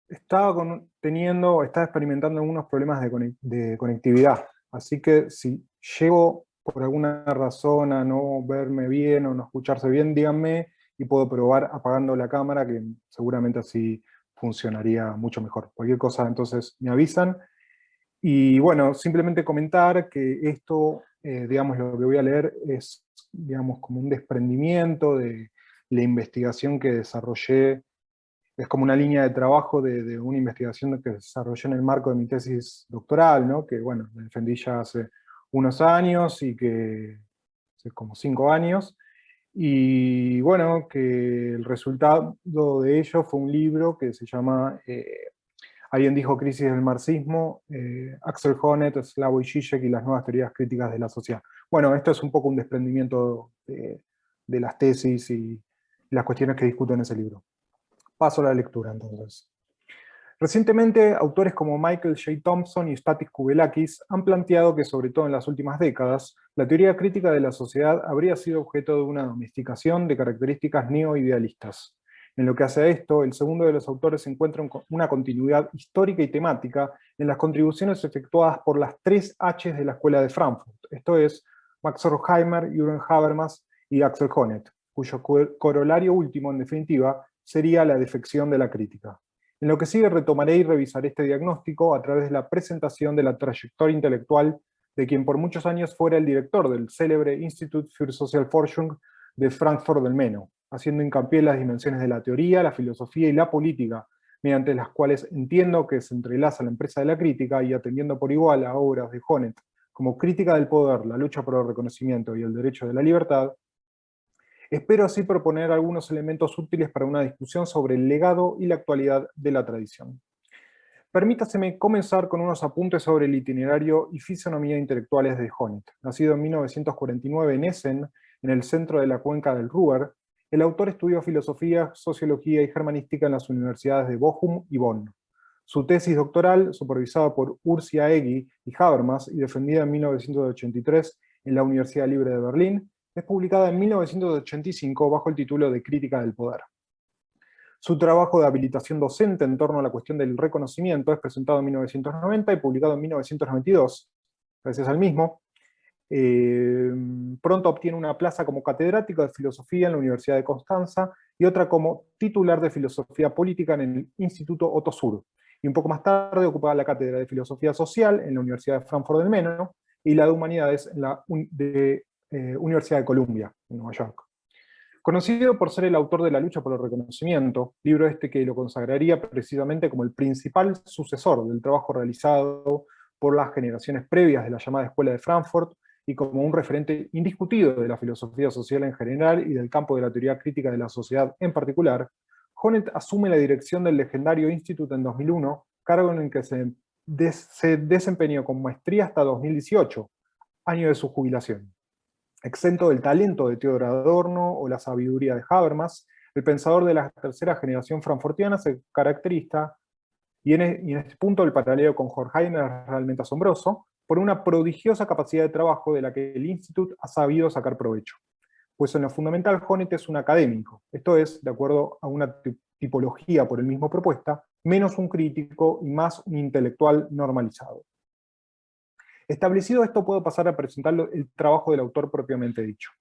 Estaba experimentando algunos problemas de conectividad, así que si llego por alguna razón a no verme bien o no escucharse bien, díganme y puedo probar apagando la cámara, que seguramente así funcionaría mucho mejor. Cualquier cosa entonces me avisan. Y bueno, simplemente comentar que esto, digamos, lo que voy a leer es, digamos, como un desprendimiento de la investigación que desarrollé. Es como una línea de trabajo de una investigación que desarrollé en el marco de mi tesis doctoral, ¿no? Que bueno, la defendí ya hace unos años y que hace como 5 años. Y bueno, que el resultado de ello fue un libro que se llama Alguien dijo Crisis del Marxismo, Axel Honneth, Slavoj Žižek y las nuevas teorías críticas de la sociedad. Bueno, esto es un poco un desprendimiento de las tesis y las cuestiones que discuto en ese libro. Paso a la lectura, entonces. Recientemente, autores como Michael J. Thompson y Stathis Kouvellakis han planteado que, sobre todo en las últimas décadas, la teoría crítica de la sociedad habría sido objeto de una domesticación de características neoidealistas. En lo que hace a esto, el segundo de los autores encuentra una continuidad histórica y temática en las contribuciones efectuadas por las 3 H's de la Escuela de Frankfurt, esto es, Max Horkheimer, Jürgen Habermas y Axel Honneth, cuyo corolario último, en definitiva, sería la defección de la crítica. En lo que sigue retomaré y revisaré este diagnóstico a través de la presentación de la trayectoria intelectual de quien por muchos años fuera el director del célebre Institut für Sozialforschung de Frankfurt del Meno, haciendo hincapié en las dimensiones de la teoría, la filosofía y la política, mediante las cuales entiendo que se entrelaza la empresa de la crítica y atendiendo por igual a obras de Honneth como Crítica del Poder, la lucha por el reconocimiento y el derecho de la libertad. Espero así proponer algunos elementos útiles para una discusión sobre el legado y la actualidad de la tradición. Permítaseme comenzar con unos apuntes sobre el itinerario y fisonomía intelectuales de Honneth. Nacido en 1949 en Essen, en el centro de la cuenca del Ruhr, el autor estudió filosofía, sociología y germanística en las universidades de Bochum y Bonn. Su tesis doctoral, supervisada por Urs Jaegi y Habermas y defendida en 1983 en la Universidad Libre de Berlín, es publicada en 1985 bajo el título de Crítica del Poder. Su trabajo de habilitación docente en torno a la cuestión del reconocimiento es presentado en 1990 y publicado en 1992, gracias al mismo. Pronto obtiene una plaza como catedrático de filosofía en la Universidad de Constanza y otra como titular de filosofía política en el Instituto Otto Suhr. Y un poco más tarde ocupaba la cátedra de filosofía social en la Universidad de Frankfurt del Meno y la de humanidades en la Universidad de Columbia, en Nueva York. Conocido por ser el autor de La lucha por el reconocimiento, libro este que lo consagraría precisamente como el principal sucesor del trabajo realizado por las generaciones previas de la llamada Escuela de Frankfurt y como un referente indiscutido de la filosofía social en general y del campo de la teoría crítica de la sociedad en particular, Honneth asume la dirección del legendario Instituto en 2001, cargo en el que se desempeñó con maestría hasta 2018, año de su jubilación. Exento del talento de Theodor Adorno o la sabiduría de Habermas, el pensador de la tercera generación frankfurtiana se caracteriza, y en este punto el paralelo con Horkheimer es realmente asombroso, por una prodigiosa capacidad de trabajo de la que el Institut ha sabido sacar provecho. Pues en lo fundamental Honneth es un académico, esto es, de acuerdo a una tipología por él mismo propuesta, menos un crítico y más un intelectual normalizado. Establecido esto, puedo pasar a presentar el trabajo del autor propiamente dicho.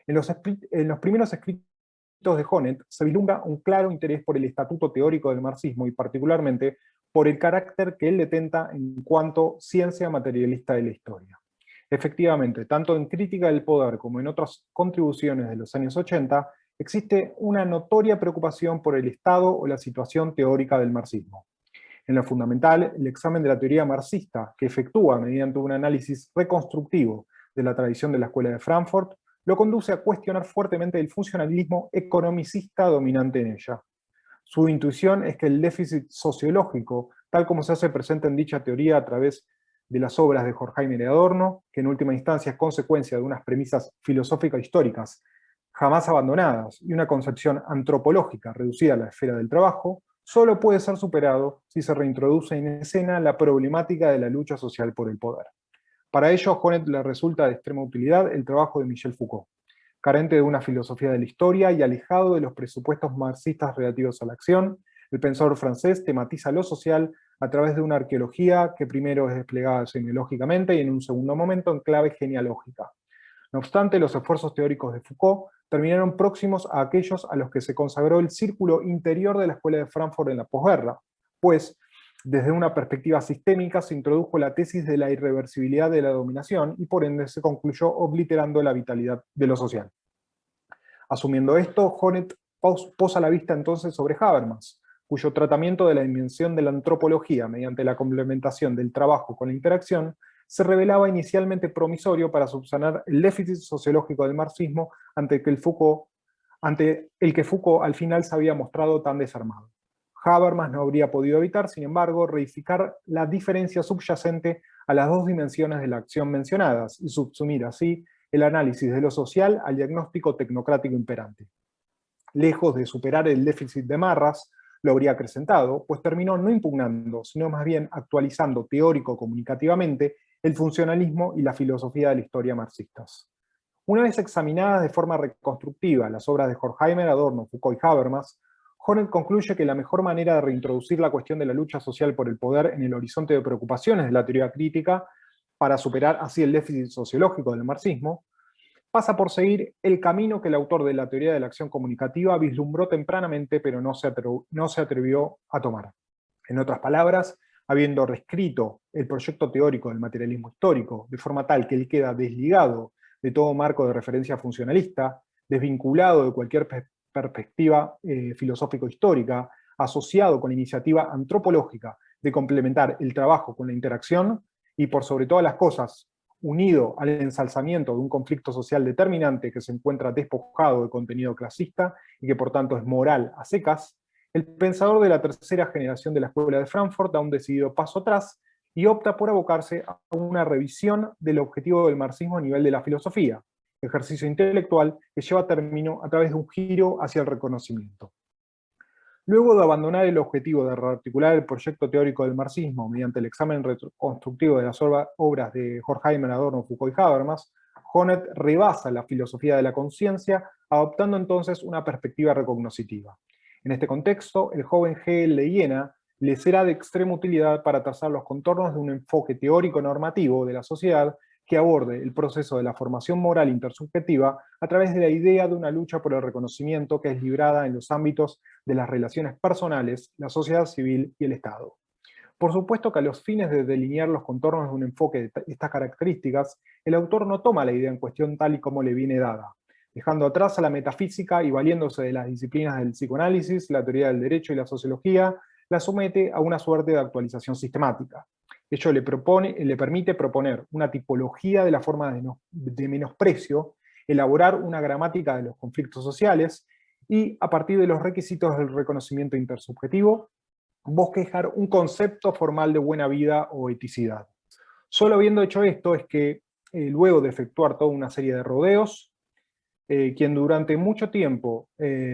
En los primeros escritos de Honneth se vislumbra un claro interés por el estatuto teórico del marxismo y particularmente por el carácter que él detenta en cuanto ciencia materialista de la historia. Efectivamente, tanto en Crítica del Poder como en otras contribuciones de los años 80, existe una notoria preocupación por el estado o la situación teórica del marxismo. En lo fundamental, el examen de la teoría marxista, que efectúa mediante un análisis reconstructivo de la tradición de la Escuela de Frankfurt, lo conduce a cuestionar fuertemente el funcionalismo economicista dominante en ella. Su intuición es que el déficit sociológico, tal como se hace presente en dicha teoría a través de las obras de Horkheimer y Adorno, que en última instancia es consecuencia de unas premisas filosóficas históricas jamás abandonadas y una concepción antropológica reducida a la esfera del trabajo, solo puede ser superado si se reintroduce en escena la problemática de la lucha social por el poder. Para ello, a Honneth le resulta de extrema utilidad el trabajo de Michel Foucault, carente de una filosofía de la historia y alejado de los presupuestos marxistas relativos a la acción. El pensador francés tematiza lo social a través de una arqueología que primero es desplegada semiológicamente y en un segundo momento en clave genealógica. No obstante, los esfuerzos teóricos de Foucault terminaron próximos a aquellos a los que se consagró el círculo interior de la Escuela de Frankfurt en la posguerra, pues desde una perspectiva sistémica se introdujo la tesis de la irreversibilidad de la dominación y por ende se concluyó obliterando la vitalidad de lo social. Asumiendo esto, Honneth posa la vista entonces sobre Habermas, cuyo tratamiento de la dimensión de la antropología mediante la complementación del trabajo con la interacción se revelaba inicialmente promisorio para subsanar el déficit sociológico del marxismo ante el que Foucault al final se había mostrado tan desarmado. Habermas no habría podido evitar, sin embargo, reificar la diferencia subyacente a las dos dimensiones de la acción mencionadas y subsumir así el análisis de lo social al diagnóstico tecnocrático imperante. Lejos de superar el déficit de Marras, lo habría acrecentado, pues terminó no impugnando, sino más bien actualizando teórico-comunicativamente el funcionalismo y la filosofía de la historia marxistas. Una vez examinadas de forma reconstructiva las obras de Horkheimer, Adorno, Foucault y Habermas, Honneth concluye que la mejor manera de reintroducir la cuestión de la lucha social por el poder en el horizonte de preocupaciones de la teoría crítica, para superar así el déficit sociológico del marxismo, pasa por seguir el camino que el autor de la teoría de la acción comunicativa vislumbró tempranamente, pero no se atrevió a tomar. En otras palabras, habiendo reescrito el proyecto teórico del materialismo histórico, de forma tal que él queda desligado de todo marco de referencia funcionalista, desvinculado de cualquier perspectiva filosófico-histórica, asociado con la iniciativa antropológica de complementar el trabajo con la interacción, y por sobre todas las cosas, unido al ensalzamiento de un conflicto social determinante que se encuentra despojado de contenido clasista y que por tanto es moral a secas, el pensador de la tercera generación de la Escuela de Frankfurt da un decidido paso atrás y opta por abocarse a una revisión del objetivo del marxismo a nivel de la filosofía, ejercicio intelectual que lleva a término a través de un giro hacia el reconocimiento. Luego de abandonar el objetivo de rearticular el proyecto teórico del marxismo mediante el examen reconstructivo de las obras de Horkheimer, Adorno, Foucault y Habermas, Honneth rebasa la filosofía de la conciencia, adoptando entonces una perspectiva recognoscitiva. En este contexto, el joven Hegel de Jena le será de extrema utilidad para trazar los contornos de un enfoque teórico-normativo de la sociedad que aborde el proceso de la formación moral intersubjetiva a través de la idea de una lucha por el reconocimiento que es librada en los ámbitos de las relaciones personales, la sociedad civil y el Estado. Por supuesto que a los fines de delinear los contornos de un enfoque de estas características, el autor no toma la idea en cuestión tal y como le viene dada, dejando atrás a la metafísica y valiéndose de las disciplinas del psicoanálisis, la teoría del derecho y la sociología, la somete a una suerte de actualización sistemática. Ello le permite proponer una tipología de la forma de menosprecio, elaborar una gramática de los conflictos sociales y, a partir de los requisitos del reconocimiento intersubjetivo, bosquejar un concepto formal de buena vida o eticidad. Solo habiendo hecho esto es que, luego de efectuar toda una serie de rodeos, quien durante mucho tiempo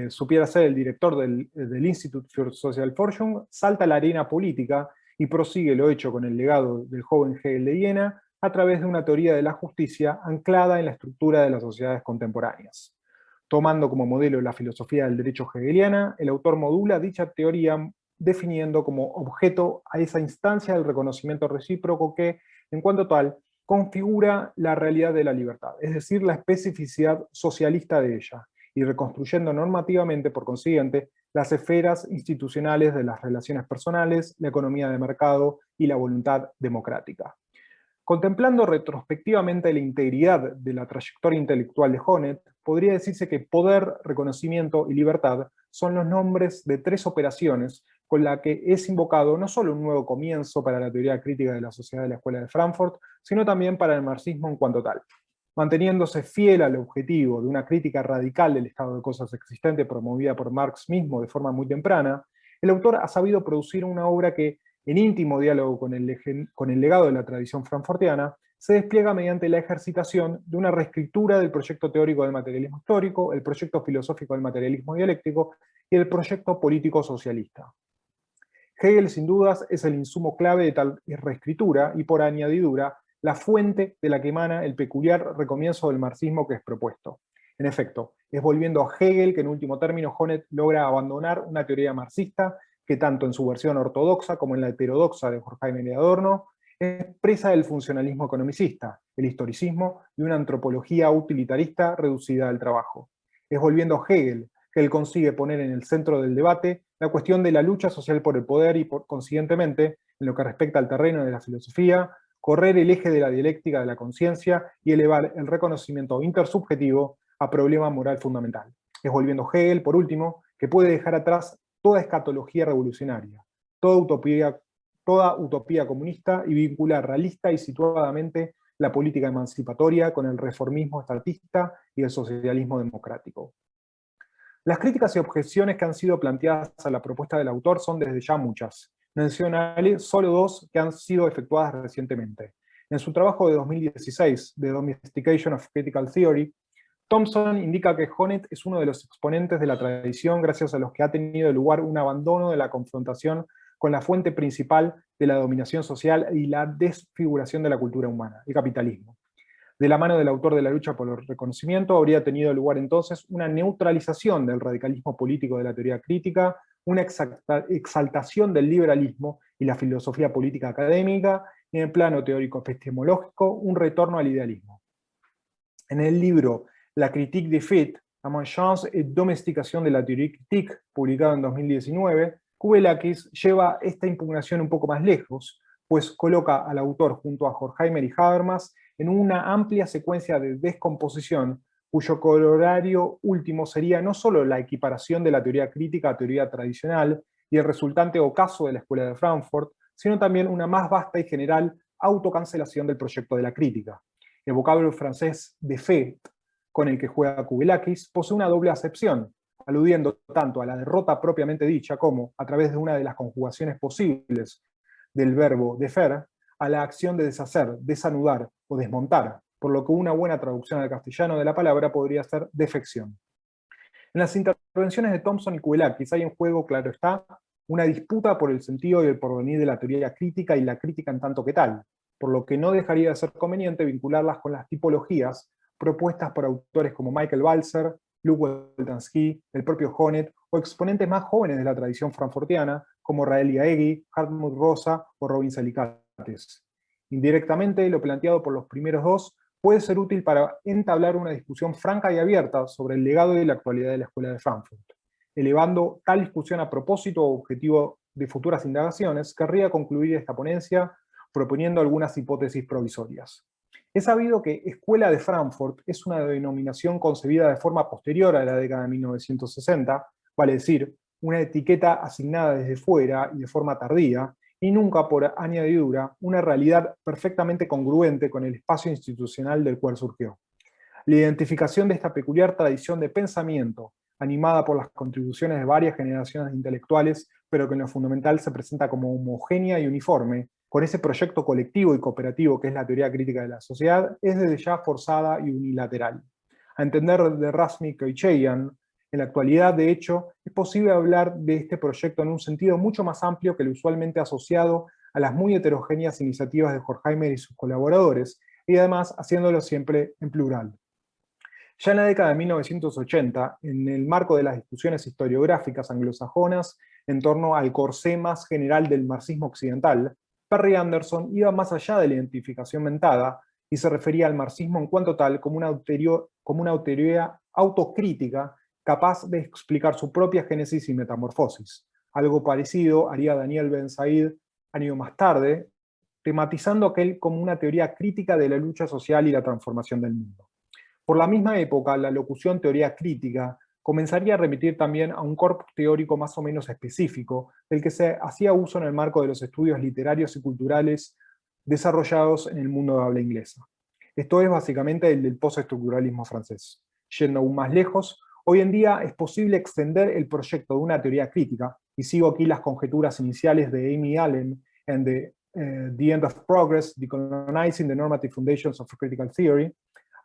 supiera ser el director del Institut für Sozialforschung, salta a la arena política y prosigue lo hecho con el legado del joven Hegel de Jena a través de una teoría de la justicia anclada en la estructura de las sociedades contemporáneas. Tomando como modelo la filosofía del derecho hegeliana, el autor modula dicha teoría definiendo como objeto a esa instancia del reconocimiento recíproco que, en cuanto tal, configura la realidad de la libertad, es decir, la especificidad socialista de ella, y reconstruyendo normativamente, por consiguiente, las esferas institucionales de las relaciones personales, la economía de mercado y la voluntad democrática. Contemplando retrospectivamente la integridad de la trayectoria intelectual de Honneth, podría decirse que poder, reconocimiento y libertad son los nombres de tres operaciones con la que es invocado no solo un nuevo comienzo para la teoría crítica de la sociedad de la Escuela de Frankfurt, sino también para el marxismo en cuanto tal. Manteniéndose fiel al objetivo de una crítica radical del estado de cosas existente promovida por Marx mismo de forma muy temprana, el autor ha sabido producir una obra que, en íntimo diálogo con el legado de la tradición frankfurtiana, se despliega mediante la ejercitación de una reescritura del proyecto teórico del materialismo histórico, el proyecto filosófico del materialismo dialéctico y el proyecto político socialista. Hegel, sin dudas, es el insumo clave de tal reescritura y, por añadidura, la fuente de la que emana el peculiar recomienzo del marxismo que es propuesto. En efecto, es volviendo a Hegel que en último término Honneth logra abandonar una teoría marxista que tanto en su versión ortodoxa como en la heterodoxa de Horkheimer y Adorno expresa el funcionalismo economicista, el historicismo y una antropología utilitarista reducida al trabajo. Es volviendo a Hegel que él consigue poner en el centro del debate la cuestión de la lucha social por el poder y, consiguientemente, en lo que respecta al terreno de la filosofía, correr el eje de la dialéctica de la conciencia y elevar el reconocimiento intersubjetivo a problema moral fundamental. Es volviendo Hegel, por último, que puede dejar atrás toda escatología revolucionaria, toda utopía comunista y vincular realista y situadamente la política emancipatoria con el reformismo estatista y el socialismo democrático. Las críticas y objeciones que han sido planteadas a la propuesta del autor son desde ya muchas. Mencionaré solo dos que han sido efectuadas recientemente. En su trabajo de 2016, The Domestication of Critical Theory, Thompson indica que Honneth es uno de los exponentes de la tradición gracias a los que ha tenido lugar un abandono de la confrontación con la fuente principal de la dominación social y la desfiguración de la cultura humana, el capitalismo. De la mano del autor de la lucha por el reconocimiento, habría tenido lugar entonces una neutralización del radicalismo político de la teoría crítica, una exaltación del liberalismo y la filosofía política académica, y en el plano teórico epistemológico, un retorno al idealismo. En el libro La critique des faits, Emergence et domesticación de la teoría critique, publicado en 2019, Kugelakis lleva esta impugnación un poco más lejos, pues coloca al autor junto a Horkheimer y Habermas en una amplia secuencia de descomposición, cuyo corolario último sería no solo la equiparación de la teoría crítica a teoría tradicional y el resultante ocaso de la Escuela de Frankfurt, sino también una más vasta y general autocancelación del proyecto de la crítica. El vocablo francés de fait, con el que juega Kugelakis, posee una doble acepción, aludiendo tanto a la derrota propiamente dicha como, a través de una de las conjugaciones posibles del verbo défaire, a la acción de deshacer, desanudar o desmontar, por lo que una buena traducción al castellano de la palabra podría ser defección. En las intervenciones de Thompson y Kugelakis hay en juego, claro está, una disputa por el sentido y el porvenir de la teoría crítica y la crítica en tanto que tal, por lo que no dejaría de ser conveniente vincularlas con las tipologías propuestas por autores como Michael Balzer, Luc Boltanski, el propio Honneth, o exponentes más jóvenes de la tradición frankfurtiana, como Rael Jaeggi, Hartmut Rosa o Robin Salicates. Indirectamente, lo planteado por los primeros dos puede ser útil para entablar una discusión franca y abierta sobre el legado y la actualidad de la Escuela de Frankfurt. Elevando tal discusión a propósito o objetivo de futuras indagaciones, querría concluir esta ponencia proponiendo algunas hipótesis provisorias. Es sabido que Escuela de Frankfurt es una denominación concebida de forma posterior a la década de 1960, vale decir, una etiqueta asignada desde fuera y de forma tardía, y nunca por añadidura una realidad perfectamente congruente con el espacio institucional del cual surgió. La identificación de esta peculiar tradición de pensamiento, animada por las contribuciones de varias generaciones de intelectuales, pero que en lo fundamental se presenta como homogénea y uniforme, con ese proyecto colectivo y cooperativo que es la teoría crítica de la sociedad, es desde ya forzada y unilateral. A entender de Razmik y Cheyan, en la actualidad, de hecho, es posible hablar de este proyecto en un sentido mucho más amplio que el usualmente asociado a las muy heterogéneas iniciativas de Horkheimer y sus colaboradores, y además haciéndolo siempre en plural. Ya en la década de 1980, en el marco de las discusiones historiográficas anglosajonas en torno al corsé más general del marxismo occidental, Perry Anderson iba más allá de la identificación mentada y se refería al marxismo en cuanto tal como una teoría autocrítica capaz de explicar su propia génesis y metamorfosis. Algo parecido haría Daniel Ben Said años más tarde, tematizando aquel como una teoría crítica de la lucha social y la transformación del mundo. Por la misma época, la locución teoría crítica comenzaría a remitir también a un corpus teórico más o menos específico, del que se hacía uso en el marco de los estudios literarios y culturales desarrollados en el mundo de habla inglesa. Esto es básicamente el del postestructuralismo francés. Yendo aún más lejos, hoy en día es posible extender el proyecto de una teoría crítica, y sigo aquí las conjeturas iniciales de Amy Allen en The End of Progress, Decolonizing the Normative Foundations of Critical Theory,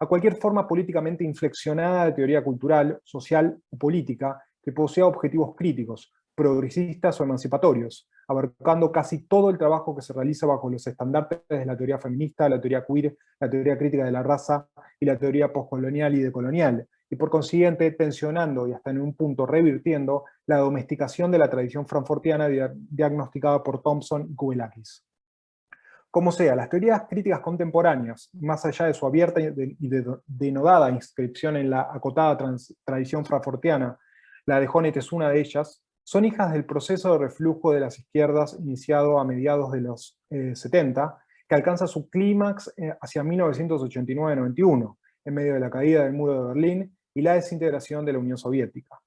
a cualquier forma políticamente inflexionada de teoría cultural, social o política que posea objetivos críticos, progresistas o emancipatorios, abarcando casi todo el trabajo que se realiza bajo los estandartes de la teoría feminista, la teoría queer, la teoría crítica de la raza y la teoría postcolonial y decolonial, y por consiguiente tensionando y hasta en un punto revirtiendo la domesticación de la tradición frankfurtiana diagnosticada por Thompson y Koubelakis. Como sea, las teorías críticas contemporáneas, más allá de su abierta y denodada inscripción en la acotada tradición frankfurtiana, la de Honneth es una de ellas, son hijas del proceso de reflujo de las izquierdas iniciado a mediados de los 70, que alcanza su clímax hacia 1989-91, en medio de la caída del muro de Berlín y la desintegración de la Unión Soviética.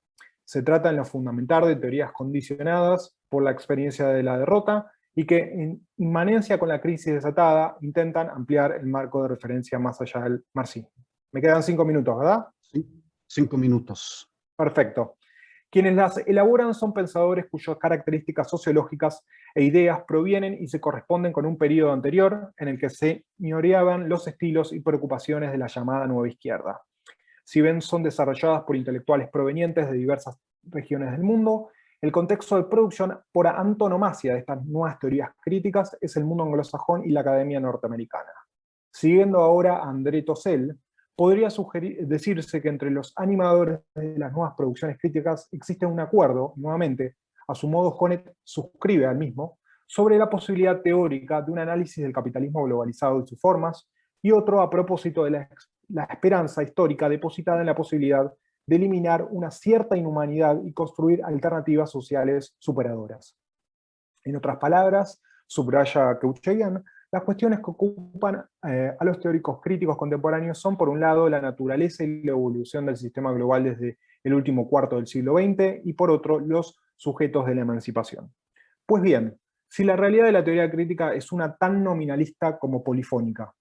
Se trata en lo fundamental de teorías condicionadas por la experiencia de la derrota y que, en inmanencia con la crisis desatada, intentan ampliar el marco de referencia más allá del marxismo. Me quedan 5 minutos, ¿verdad? Sí, 5 minutos. Perfecto. Quienes las elaboran son pensadores cuyas características sociológicas e ideas provienen y se corresponden con un periodo anterior en el que se señoreaban los estilos y preocupaciones de la llamada nueva izquierda. Si bien son desarrolladas por intelectuales provenientes de diversas regiones del mundo, el contexto de producción por antonomasia de estas nuevas teorías críticas es el mundo anglosajón y la academia norteamericana. Siguiendo ahora a André Tossell, podría decirse que entre los animadores de las nuevas producciones críticas existe un acuerdo, nuevamente, a su modo Honneth suscribe al mismo, sobre la posibilidad teórica de un análisis del capitalismo globalizado y sus formas, y otro a propósito de la esperanza histórica depositada en la posibilidad de eliminar una cierta inhumanidad y construir alternativas sociales superadoras. En otras palabras, subraya Keucheian, las cuestiones que ocupan a los teóricos críticos contemporáneos son, por un lado, la naturaleza y la evolución del sistema global desde el último cuarto del siglo XX, y por otro, los sujetos de la emancipación. Pues bien, si la realidad de la teoría crítica es una tan nominalista como polifónica,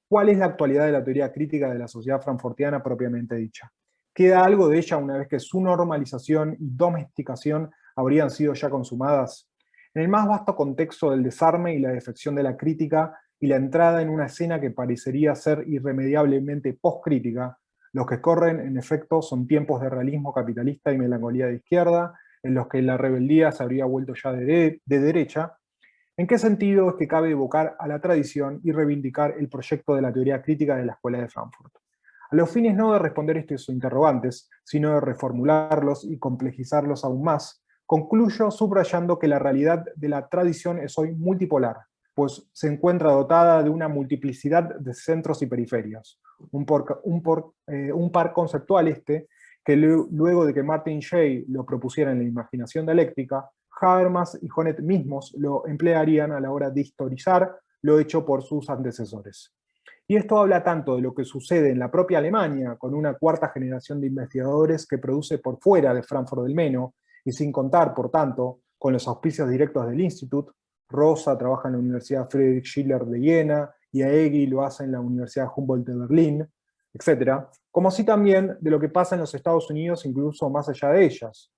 ¿cuál es la actualidad de la teoría crítica de la sociedad frankfurtiana propiamente dicha? ¿Queda algo de ella una vez que su normalización y domesticación habrían sido ya consumadas? En el más vasto contexto del desarme y la defección de la crítica y la entrada en una escena que parecería ser irremediablemente postcrítica, los que corren, en efecto, son tiempos de realismo capitalista y melancolía de izquierda, en los que la rebeldía se habría vuelto ya de derecha. ¿En qué sentido es que cabe evocar a la tradición y reivindicar el proyecto de la teoría crítica de la Escuela de Frankfurt? A los fines no de responder estos interrogantes, sino de reformularlos y complejizarlos aún más, concluyo subrayando que la realidad de la tradición es hoy multipolar, pues se encuentra dotada de una multiplicidad de centros y periferias. Un par conceptual que luego de que Martin Shea lo propusiera en la imaginación dialéctica, Habermas y Honneth mismos lo emplearían a la hora de historizar lo hecho por sus antecesores. Y esto habla tanto de lo que sucede en la propia Alemania, con una cuarta generación de investigadores que produce por fuera de Frankfurt del Meno, y sin contar, por tanto, con los auspicios directos del Institut. Rosa trabaja en la Universidad Friedrich Schiller de Jena, y Aegi lo hace en la Universidad Humboldt de Berlín, etc. Como así también de lo que pasa en los Estados Unidos, incluso más allá de ellas,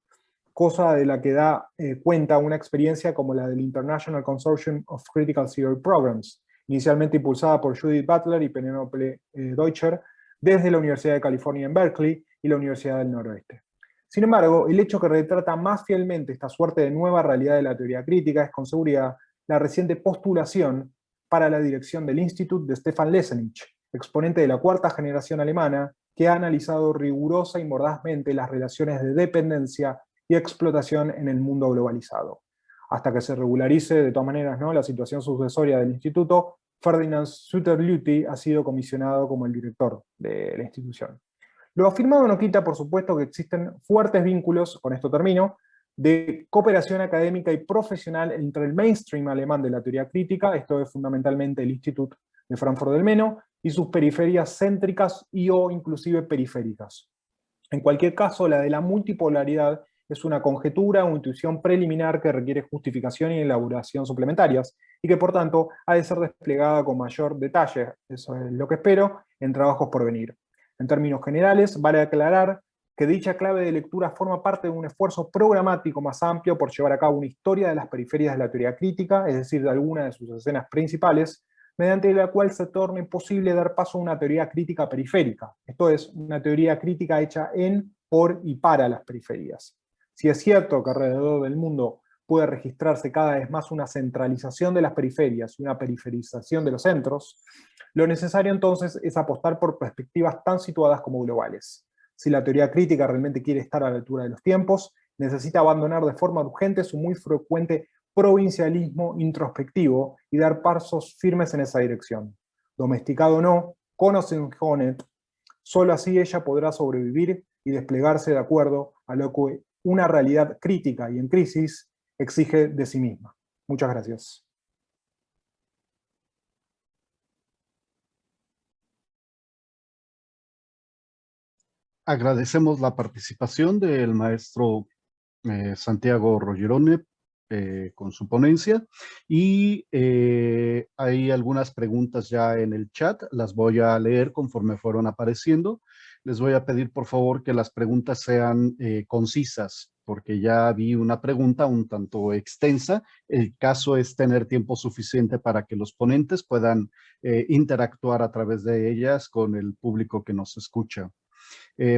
cosa de la que da cuenta una experiencia como la del International Consortium of Critical Theory Programs, inicialmente impulsada por Judith Butler y Penelope Deutscher, desde la Universidad de California en Berkeley y la Universidad del Noroeste. Sin embargo, el hecho que retrata más fielmente esta suerte de nueva realidad de la teoría crítica es con seguridad la reciente postulación para la dirección del Institut de Stefan Lessenich, exponente de la cuarta generación alemana, que ha analizado rigurosa y mordazmente las relaciones de dependencia y explotación en el mundo globalizado. Hasta que se regularice, de todas maneras, ¿no?, la situación sucesoria del instituto, Ferdinand Suter-Lüthi ha sido comisionado como el director de la institución. Lo afirmado no quita, por supuesto, que existen fuertes vínculos, con esto termino, de cooperación académica y profesional entre el mainstream alemán de la teoría crítica, esto es fundamentalmente el Institut de Frankfurt del Meno, y sus periferias céntricas y o inclusive periféricas. En cualquier caso, la de la multipolaridad es una conjetura o intuición preliminar que requiere justificación y elaboración suplementarias, y que por tanto ha de ser desplegada con mayor detalle, eso es lo que espero, en trabajos por venir. En términos generales, vale aclarar que dicha clave de lectura forma parte de un esfuerzo programático más amplio por llevar a cabo una historia de las periferias de la teoría crítica, es decir, de alguna de sus escenas principales, mediante la cual se torne posible dar paso a una teoría crítica periférica, esto es, una teoría crítica hecha en, por y para las periferias. Si es cierto que alrededor del mundo puede registrarse cada vez más una centralización de las periferias y una periferización de los centros, lo necesario entonces es apostar por perspectivas tan situadas como globales. Si la teoría crítica realmente quiere estar a la altura de los tiempos, necesita abandonar de forma urgente su muy frecuente provincialismo introspectivo y dar pasos firmes en esa dirección. Domesticado o no, con o sin Honneth, solo así ella podrá sobrevivir y desplegarse de acuerdo a lo que una realidad crítica y en crisis exige de sí misma. Muchas gracias. Agradecemos la participación del maestro Santiago Rogerone con su ponencia, y hay algunas preguntas ya en el chat, las voy a leer conforme fueron apareciendo. Les voy a pedir por favor que las preguntas sean concisas, porque ya vi una pregunta un tanto extensa. El caso es tener tiempo suficiente para que los ponentes puedan interactuar a través de ellas con el público que nos escucha.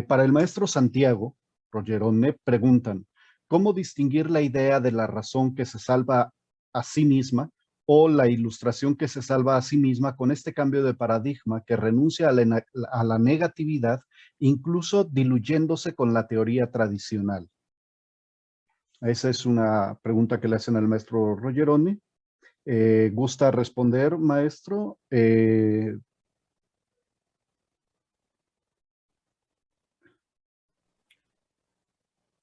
Para el maestro Santiago Rogerone preguntan, ¿cómo distinguir la idea de la razón que se salva a sí misma o la ilustración que se salva a sí misma con este cambio de paradigma que renuncia a la negatividad, incluso diluyéndose con la teoría tradicional? Esa es una pregunta que le hacen al maestro Rogerone. ¿Gusta responder, maestro?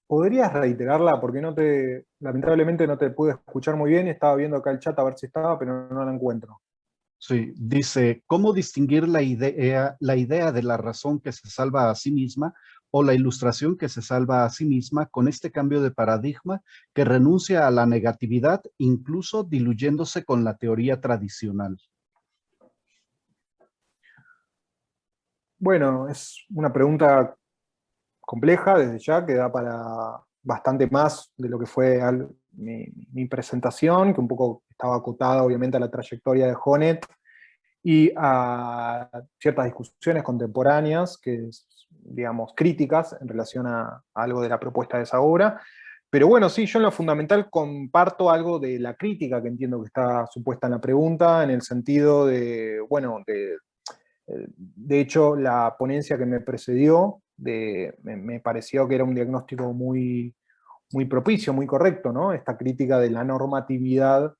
¿Podrías reiterarla? Porque lamentablemente no te pude escuchar muy bien, estaba viendo acá el chat a ver si estaba, pero no la encuentro. Sí, dice, ¿cómo distinguir la idea de la razón que se salva a sí misma o la ilustración que se salva a sí misma con este cambio de paradigma que renuncia a la negatividad, incluso diluyéndose con la teoría tradicional? Bueno, es una pregunta compleja desde ya, que da para bastante más de lo que fue mi presentación, que un poco estaba acotada obviamente a la trayectoria de Honneth y a ciertas discusiones contemporáneas, que digamos, críticas en relación a algo de la propuesta de esa obra. Pero bueno, sí, yo en lo fundamental comparto algo de la crítica que entiendo que está supuesta en la pregunta, en el sentido de, bueno, de hecho, la ponencia que me precedió me pareció que era un diagnóstico muy, muy propicio, muy correcto, ¿no? Esta crítica de la normatividad.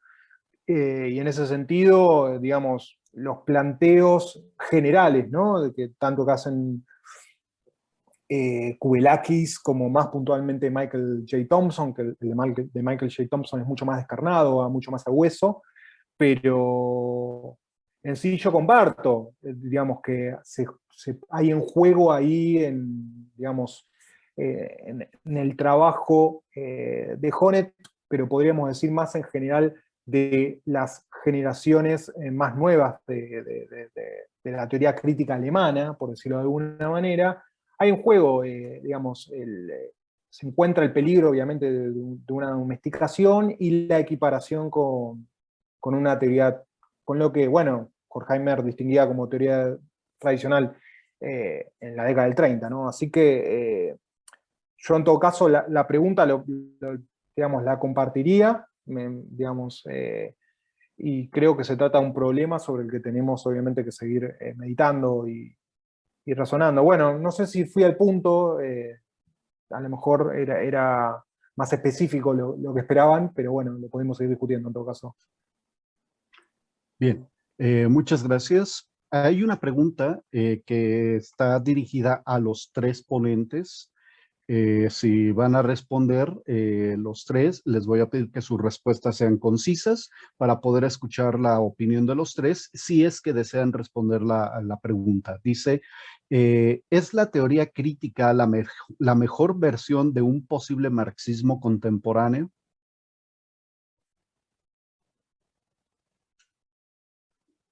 Y en ese sentido, digamos, los planteos generales, ¿no? De que tanto que hacen Kugelakis como más puntualmente Michael J. Thompson, que el de Michael J. Thompson es mucho más descarnado, va mucho más a hueso, pero en sí yo comparto, digamos, que hay en juego ahí, digamos, en el trabajo de Honneth, pero podríamos decir más en general de las generaciones más nuevas de la teoría crítica alemana, por decirlo de alguna manera. Hay en juego, digamos, se encuentra el peligro, obviamente, de una domesticación y la equiparación con una teoría, con lo que, bueno, Horkheimer distinguía como teoría tradicional en la década del 30, ¿no? Así que yo en todo caso la pregunta, digamos, la compartiría, digamos, y creo que se trata de un problema sobre el que tenemos obviamente que seguir meditando y razonando. Bueno, no sé si fui al punto, a lo mejor era más específico lo que esperaban, pero bueno, lo podemos seguir discutiendo en todo caso. Bien, muchas gracias. Hay una pregunta que está dirigida a los tres ponentes. Si van a responder los tres, les voy a pedir que sus respuestas sean concisas para poder escuchar la opinión de los tres, si es que desean responder la pregunta. Dice, ¿es la teoría crítica la mejor versión de un posible marxismo contemporáneo?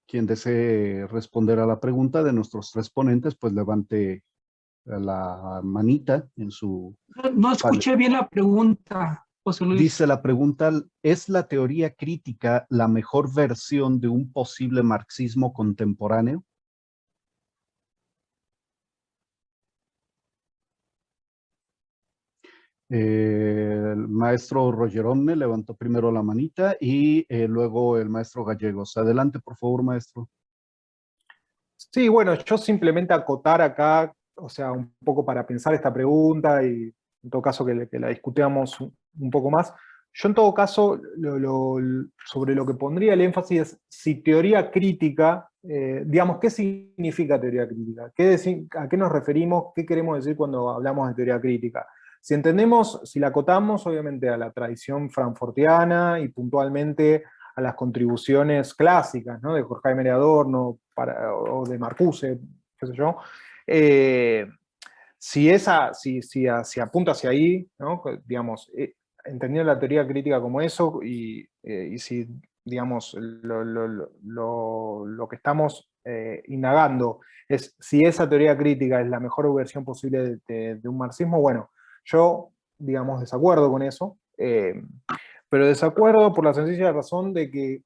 Quien desee responder a la pregunta de nuestros tres ponentes, pues levante la manita en su... No escuché bien la pregunta, José Luis. Dice la pregunta, ¿es la teoría crítica la mejor versión de un posible marxismo contemporáneo? El maestro Rogerone levantó primero la manita y luego el maestro Gallegos. Adelante, por favor, maestro. Sí, bueno, yo simplemente acotar acá, o sea, un poco para pensar esta pregunta y en todo caso que la discutamos un poco más. Yo en todo caso, sobre lo que pondría el énfasis es si teoría crítica, digamos, ¿qué significa teoría crítica? ¿A qué nos referimos? ¿Qué queremos decir cuando hablamos de teoría crítica? Si entendemos, si la acotamos obviamente a la tradición frankfurtiana y puntualmente a las contribuciones clásicas, ¿no? De Horkheimer y Adorno o de Marcuse, qué sé yo, si apunta hacia ahí, ¿no? Digamos, entendiendo la teoría crítica como eso, y si, digamos, lo que estamos indagando es si esa teoría crítica es la mejor versión posible de un marxismo, bueno, yo, digamos, desacuerdo con eso, pero desacuerdo por la sencilla razón de que,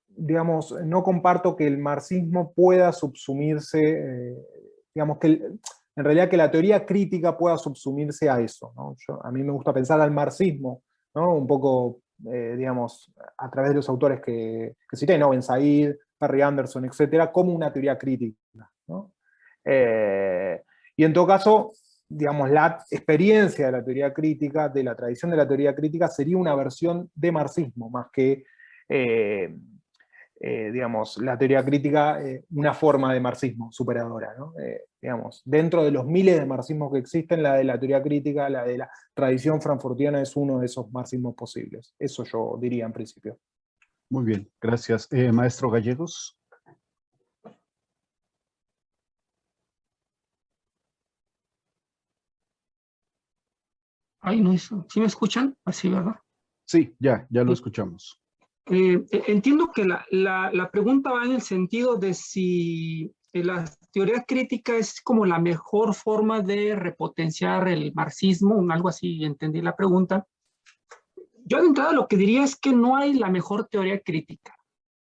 digamos, no comparto que el marxismo pueda subsumirse, digamos, en realidad que la teoría crítica pueda subsumirse a eso, ¿no? A mí me gusta pensar al marxismo, ¿no? Un poco, digamos, a través de los autores que cité, ¿no? Ben Said, Perry Anderson, etcétera, como una teoría crítica, ¿no? Y en todo caso, digamos, la experiencia de la teoría crítica, de la tradición de la teoría crítica, sería una versión de marxismo, más que, digamos, la teoría crítica, una forma de marxismo superadora, ¿no? Digamos, dentro de los miles de marxismos que existen, la de la teoría crítica, la de la tradición frankfurtiana es uno de esos marxismos posibles. Eso yo diría en principio. Muy bien, gracias. Maestro Gallegos. Ay, no, ¿sí me escuchan? Así, ¿verdad? Sí, ya lo escuchamos. Entiendo que la pregunta va en el sentido de si la teoría crítica es como la mejor forma de repotenciar el marxismo, algo así, entendí la pregunta. Yo de entrada lo que diría es que no hay la mejor teoría crítica.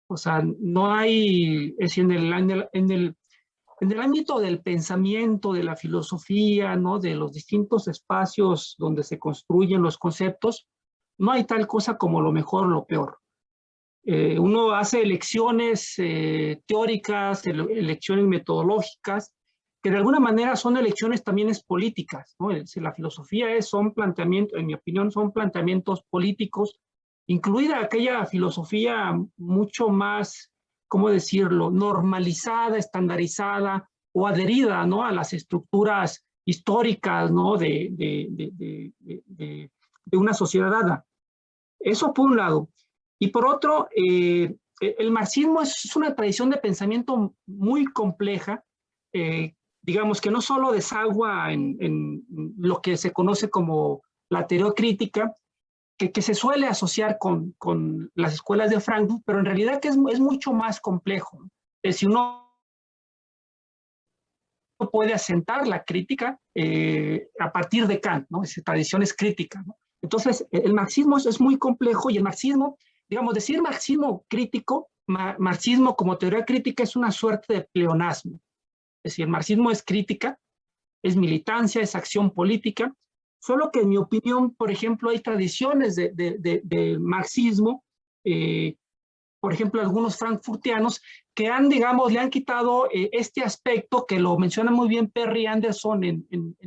O sea, no hay, es decir, en el ámbito del pensamiento, de la filosofía, ¿no? De los distintos espacios donde se construyen los conceptos, no hay tal cosa como lo mejor o lo peor. Uno hace elecciones teóricas, elecciones metodológicas, que de alguna manera son elecciones también políticas, ¿no? La filosofía son planteamientos, en mi opinión, son planteamientos políticos, incluida aquella filosofía mucho más, ¿cómo decirlo?, normalizada, estandarizada o adherida, ¿no?, a las estructuras históricas, ¿no?, de una sociedad dada. Eso por un lado. Y por otro, el marxismo es una tradición de pensamiento muy compleja, digamos que no solo desagua en lo que se conoce como la teoría crítica, que se suele asociar con las escuelas de Frankfurt, pero en realidad que es mucho más complejo. Si uno puede asentar la crítica a partir de Kant, ¿no? Esa tradición es crítica, ¿no? Entonces, el marxismo es muy complejo y el marxismo, digamos, decir marxismo crítico, marxismo como teoría crítica es una suerte de pleonasmo. Es decir, el marxismo es crítica, es militancia, es acción política, solo que en mi opinión, por ejemplo, hay tradiciones de marxismo, por ejemplo, algunos frankfurtianos que han, digamos, le han quitado este aspecto que lo menciona muy bien Perry Anderson en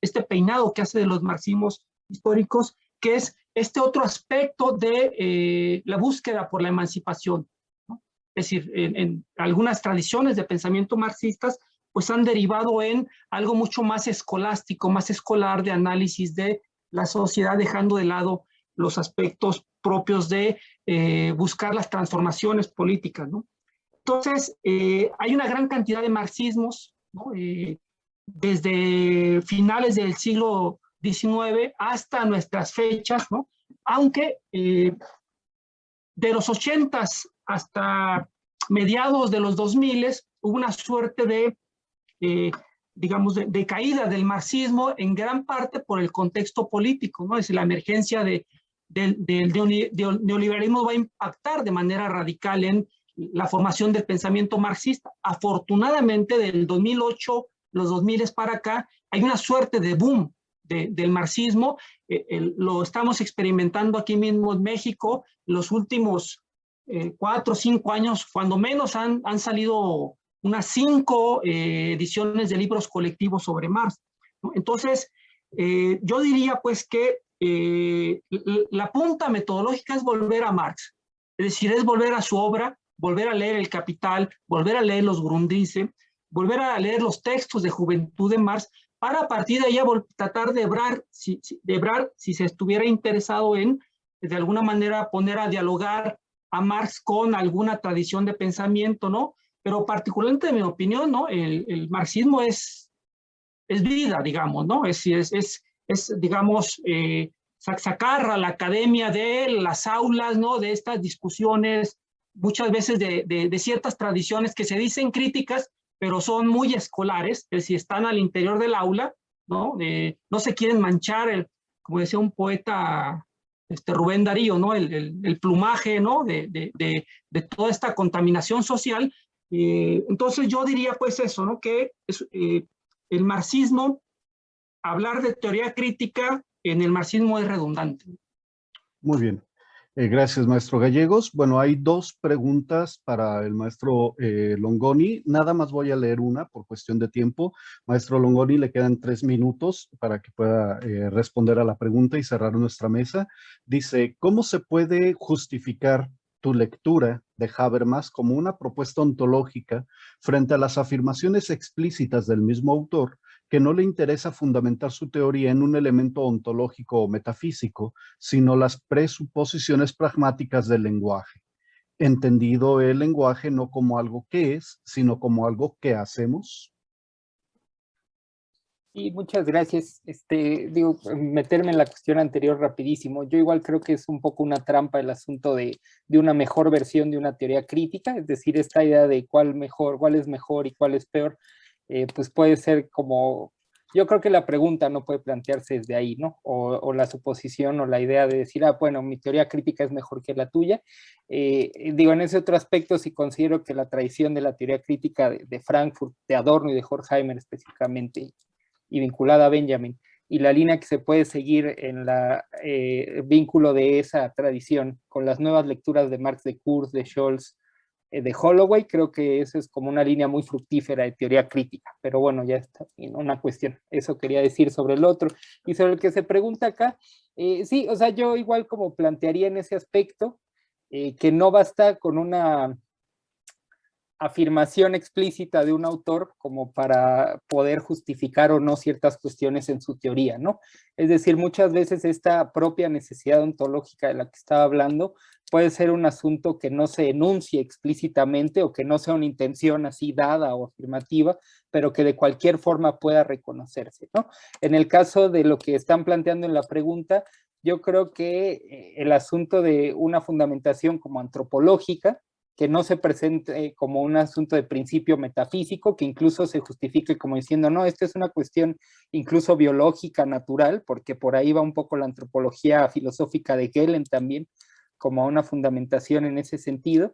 este peinado que hace de los marxismos históricos, que es este otro aspecto de la búsqueda por la emancipación, ¿no? Es decir, en algunas tradiciones de pensamiento marxistas pues han derivado en algo mucho más escolástico, más escolar de análisis de la sociedad, dejando de lado los aspectos propios de buscar las transformaciones políticas, ¿no? Entonces, hay una gran cantidad de marxismos, ¿no? Desde finales del siglo XIX hasta nuestras fechas, ¿no? Aunque de los 80s hasta mediados de los 2000 hubo una suerte de, digamos, de caída del marxismo, en gran parte por el contexto político, ¿no? Es decir, la emergencia del neoliberalismo va a impactar de manera radical en la formación del pensamiento marxista. Afortunadamente, del 2008, los 2000 para acá, hay una suerte de boom del marxismo. Lo estamos experimentando aquí mismo en México. Los últimos 4 o 5 años, cuando menos, han salido unas 5 ediciones de libros colectivos sobre Marx, ¿no? Entonces, yo diría pues que la punta metodológica es volver a Marx, es decir, es volver a su obra, volver a leer El Capital, volver a leer los Grundrisse, volver a leer los textos de juventud de Marx, para a partir de ahí tratar de hebrar, si se estuviera interesado en, de alguna manera, poner a dialogar a Marx con alguna tradición de pensamiento, ¿no? Pero particularmente, en mi opinión, ¿no? El marxismo es vida, digamos, ¿no? Es digamos, sacar a la academia de las aulas, ¿no? De estas discusiones, muchas veces de ciertas tradiciones que se dicen críticas, pero son muy escolares, es decir, están al interior del aula, ¿no? No se quieren manchar, como decía un poeta, Rubén Darío, ¿no? El plumaje, ¿no? De toda esta contaminación social. Entonces yo diría pues eso, ¿no? Que el marxismo, hablar de teoría crítica en el marxismo es redundante. Muy bien. Gracias, maestro Gallegos. Bueno, hay 2 preguntas para el maestro Longoni. Nada más voy a leer una por cuestión de tiempo. Maestro Longoni, le quedan 3 minutos para que pueda responder a la pregunta y cerrar nuestra mesa. Dice, ¿cómo se puede justificar tu lectura de Habermas como una propuesta ontológica frente a las afirmaciones explícitas del mismo autor, que no le interesa fundamentar su teoría en un elemento ontológico o metafísico, sino las presuposiciones pragmáticas del lenguaje, entendido el lenguaje no como algo que es, sino como algo que hacemos? Sí, muchas gracias. Digo, meterme en la cuestión anterior rapidísimo. Yo igual creo que es un poco una trampa el asunto de una mejor versión de una teoría crítica, es decir, esta idea de cuál es mejor y cuál es peor, pues puede ser como, yo creo que la pregunta no puede plantearse desde ahí, ¿no? O la suposición o la idea de decir, bueno, mi teoría crítica es mejor que la tuya. Digo, en ese otro aspecto sí considero que la tradición de la teoría crítica de Frankfurt, de Adorno y de Horkheimer específicamente, y vinculada a Benjamin, y la línea que se puede seguir en el vínculo de esa tradición con las nuevas lecturas de Marx, de Kurz, de Scholz, de Holloway, creo que eso es como una línea muy fructífera de teoría crítica, pero bueno, ya está una cuestión. Eso quería decir sobre el otro. Y sobre el que se pregunta acá, sí, o sea, yo igual como plantearía en ese aspecto, que no basta con una afirmación explícita de un autor como para poder justificar o no ciertas cuestiones en su teoría, ¿no? Es decir, muchas veces esta propia necesidad ontológica de la que estaba hablando puede ser un asunto que no se enuncie explícitamente o que no sea una intención así dada o afirmativa, pero que de cualquier forma pueda reconocerse, ¿no? En el caso de lo que están planteando en la pregunta, yo creo que el asunto de una fundamentación como antropológica, que no se presente como un asunto de principio metafísico, que incluso se justifique como diciendo, no, esta es una cuestión incluso biológica, natural, porque por ahí va un poco la antropología filosófica de Gehlen también, como una fundamentación en ese sentido.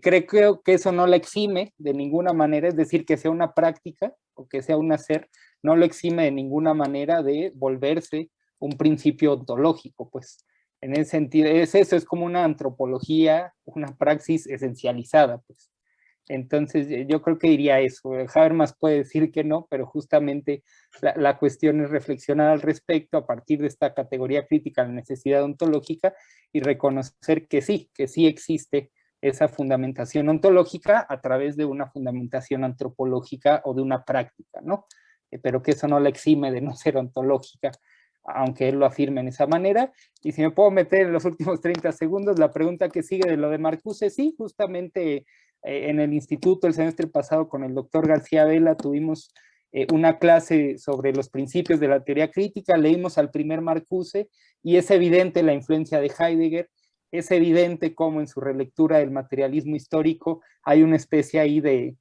Creo que eso no la exime de ninguna manera, es decir, que sea una práctica o que sea un hacer, no lo exime de ninguna manera de volverse un principio ontológico, pues. En ese sentido, eso es como una antropología, una praxis esencializada, pues. Entonces, yo creo que diría eso. Habermas puede decir que no, pero justamente la cuestión es reflexionar al respecto a partir de esta categoría crítica, la necesidad ontológica, y reconocer que sí existe esa fundamentación ontológica a través de una fundamentación antropológica o de una práctica, ¿no? Pero que eso no la exime de no ser ontológica, aunque él lo afirme en esa manera. Y si me puedo meter en los últimos 30 segundos, la pregunta que sigue de lo de Marcuse, sí, justamente en el instituto el semestre pasado con el doctor García Vela tuvimos una clase sobre los principios de la teoría crítica, leímos al primer Marcuse y es evidente la influencia de Heidegger, es evidente cómo en su relectura del materialismo histórico hay una especie ahí de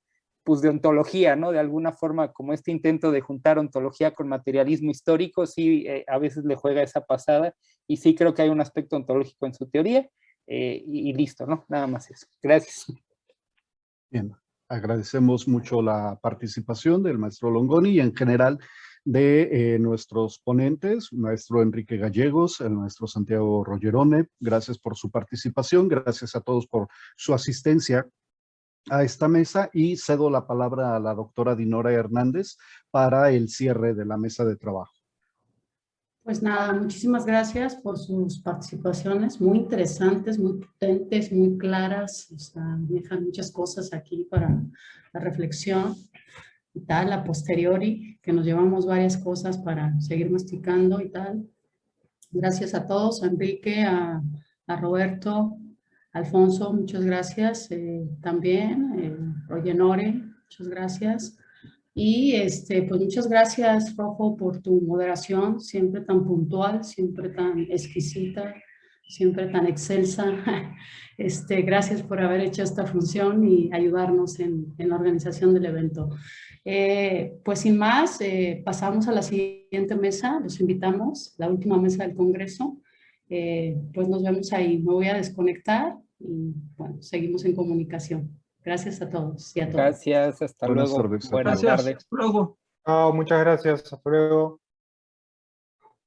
ontología, ¿no? De alguna forma, como este intento de juntar ontología con materialismo histórico, sí, a veces le juega esa pasada, y sí creo que hay un aspecto ontológico en su teoría, y listo, ¿no? Nada más eso. Gracias. Bien, agradecemos mucho la participación del maestro Longoni y en general de nuestros ponentes, el maestro Enrique Gallegos, el maestro Santiago Rollerone. Gracias por su participación, gracias a todos por su asistencia a esta mesa y cedo la palabra a la doctora Dinora Hernández para el cierre de la mesa de trabajo. Pues nada, muchísimas gracias por sus participaciones, muy interesantes, muy potentes, muy claras, o sea, dejan muchas cosas aquí para la reflexión y tal, a posteriori, que nos llevamos varias cosas para seguir masticando y tal. Gracias a todos, a Enrique, a Roberto, Alfonso, muchas gracias también, Rollenore, muchas gracias. Y pues muchas gracias, Rojo, por tu moderación, siempre tan puntual, siempre tan exquisita, siempre tan excelsa. Gracias por haber hecho esta función y ayudarnos en la organización del evento. Pues sin más, pasamos a la siguiente mesa, los invitamos, la última mesa del Congreso. Pues nos vemos ahí, me voy a desconectar y bueno, seguimos en comunicación. Gracias a todos y a todas. Gracias, hasta Buenas luego. tardes a Buenas todos. tardes. Hasta luego. Muchas gracias, hasta luego.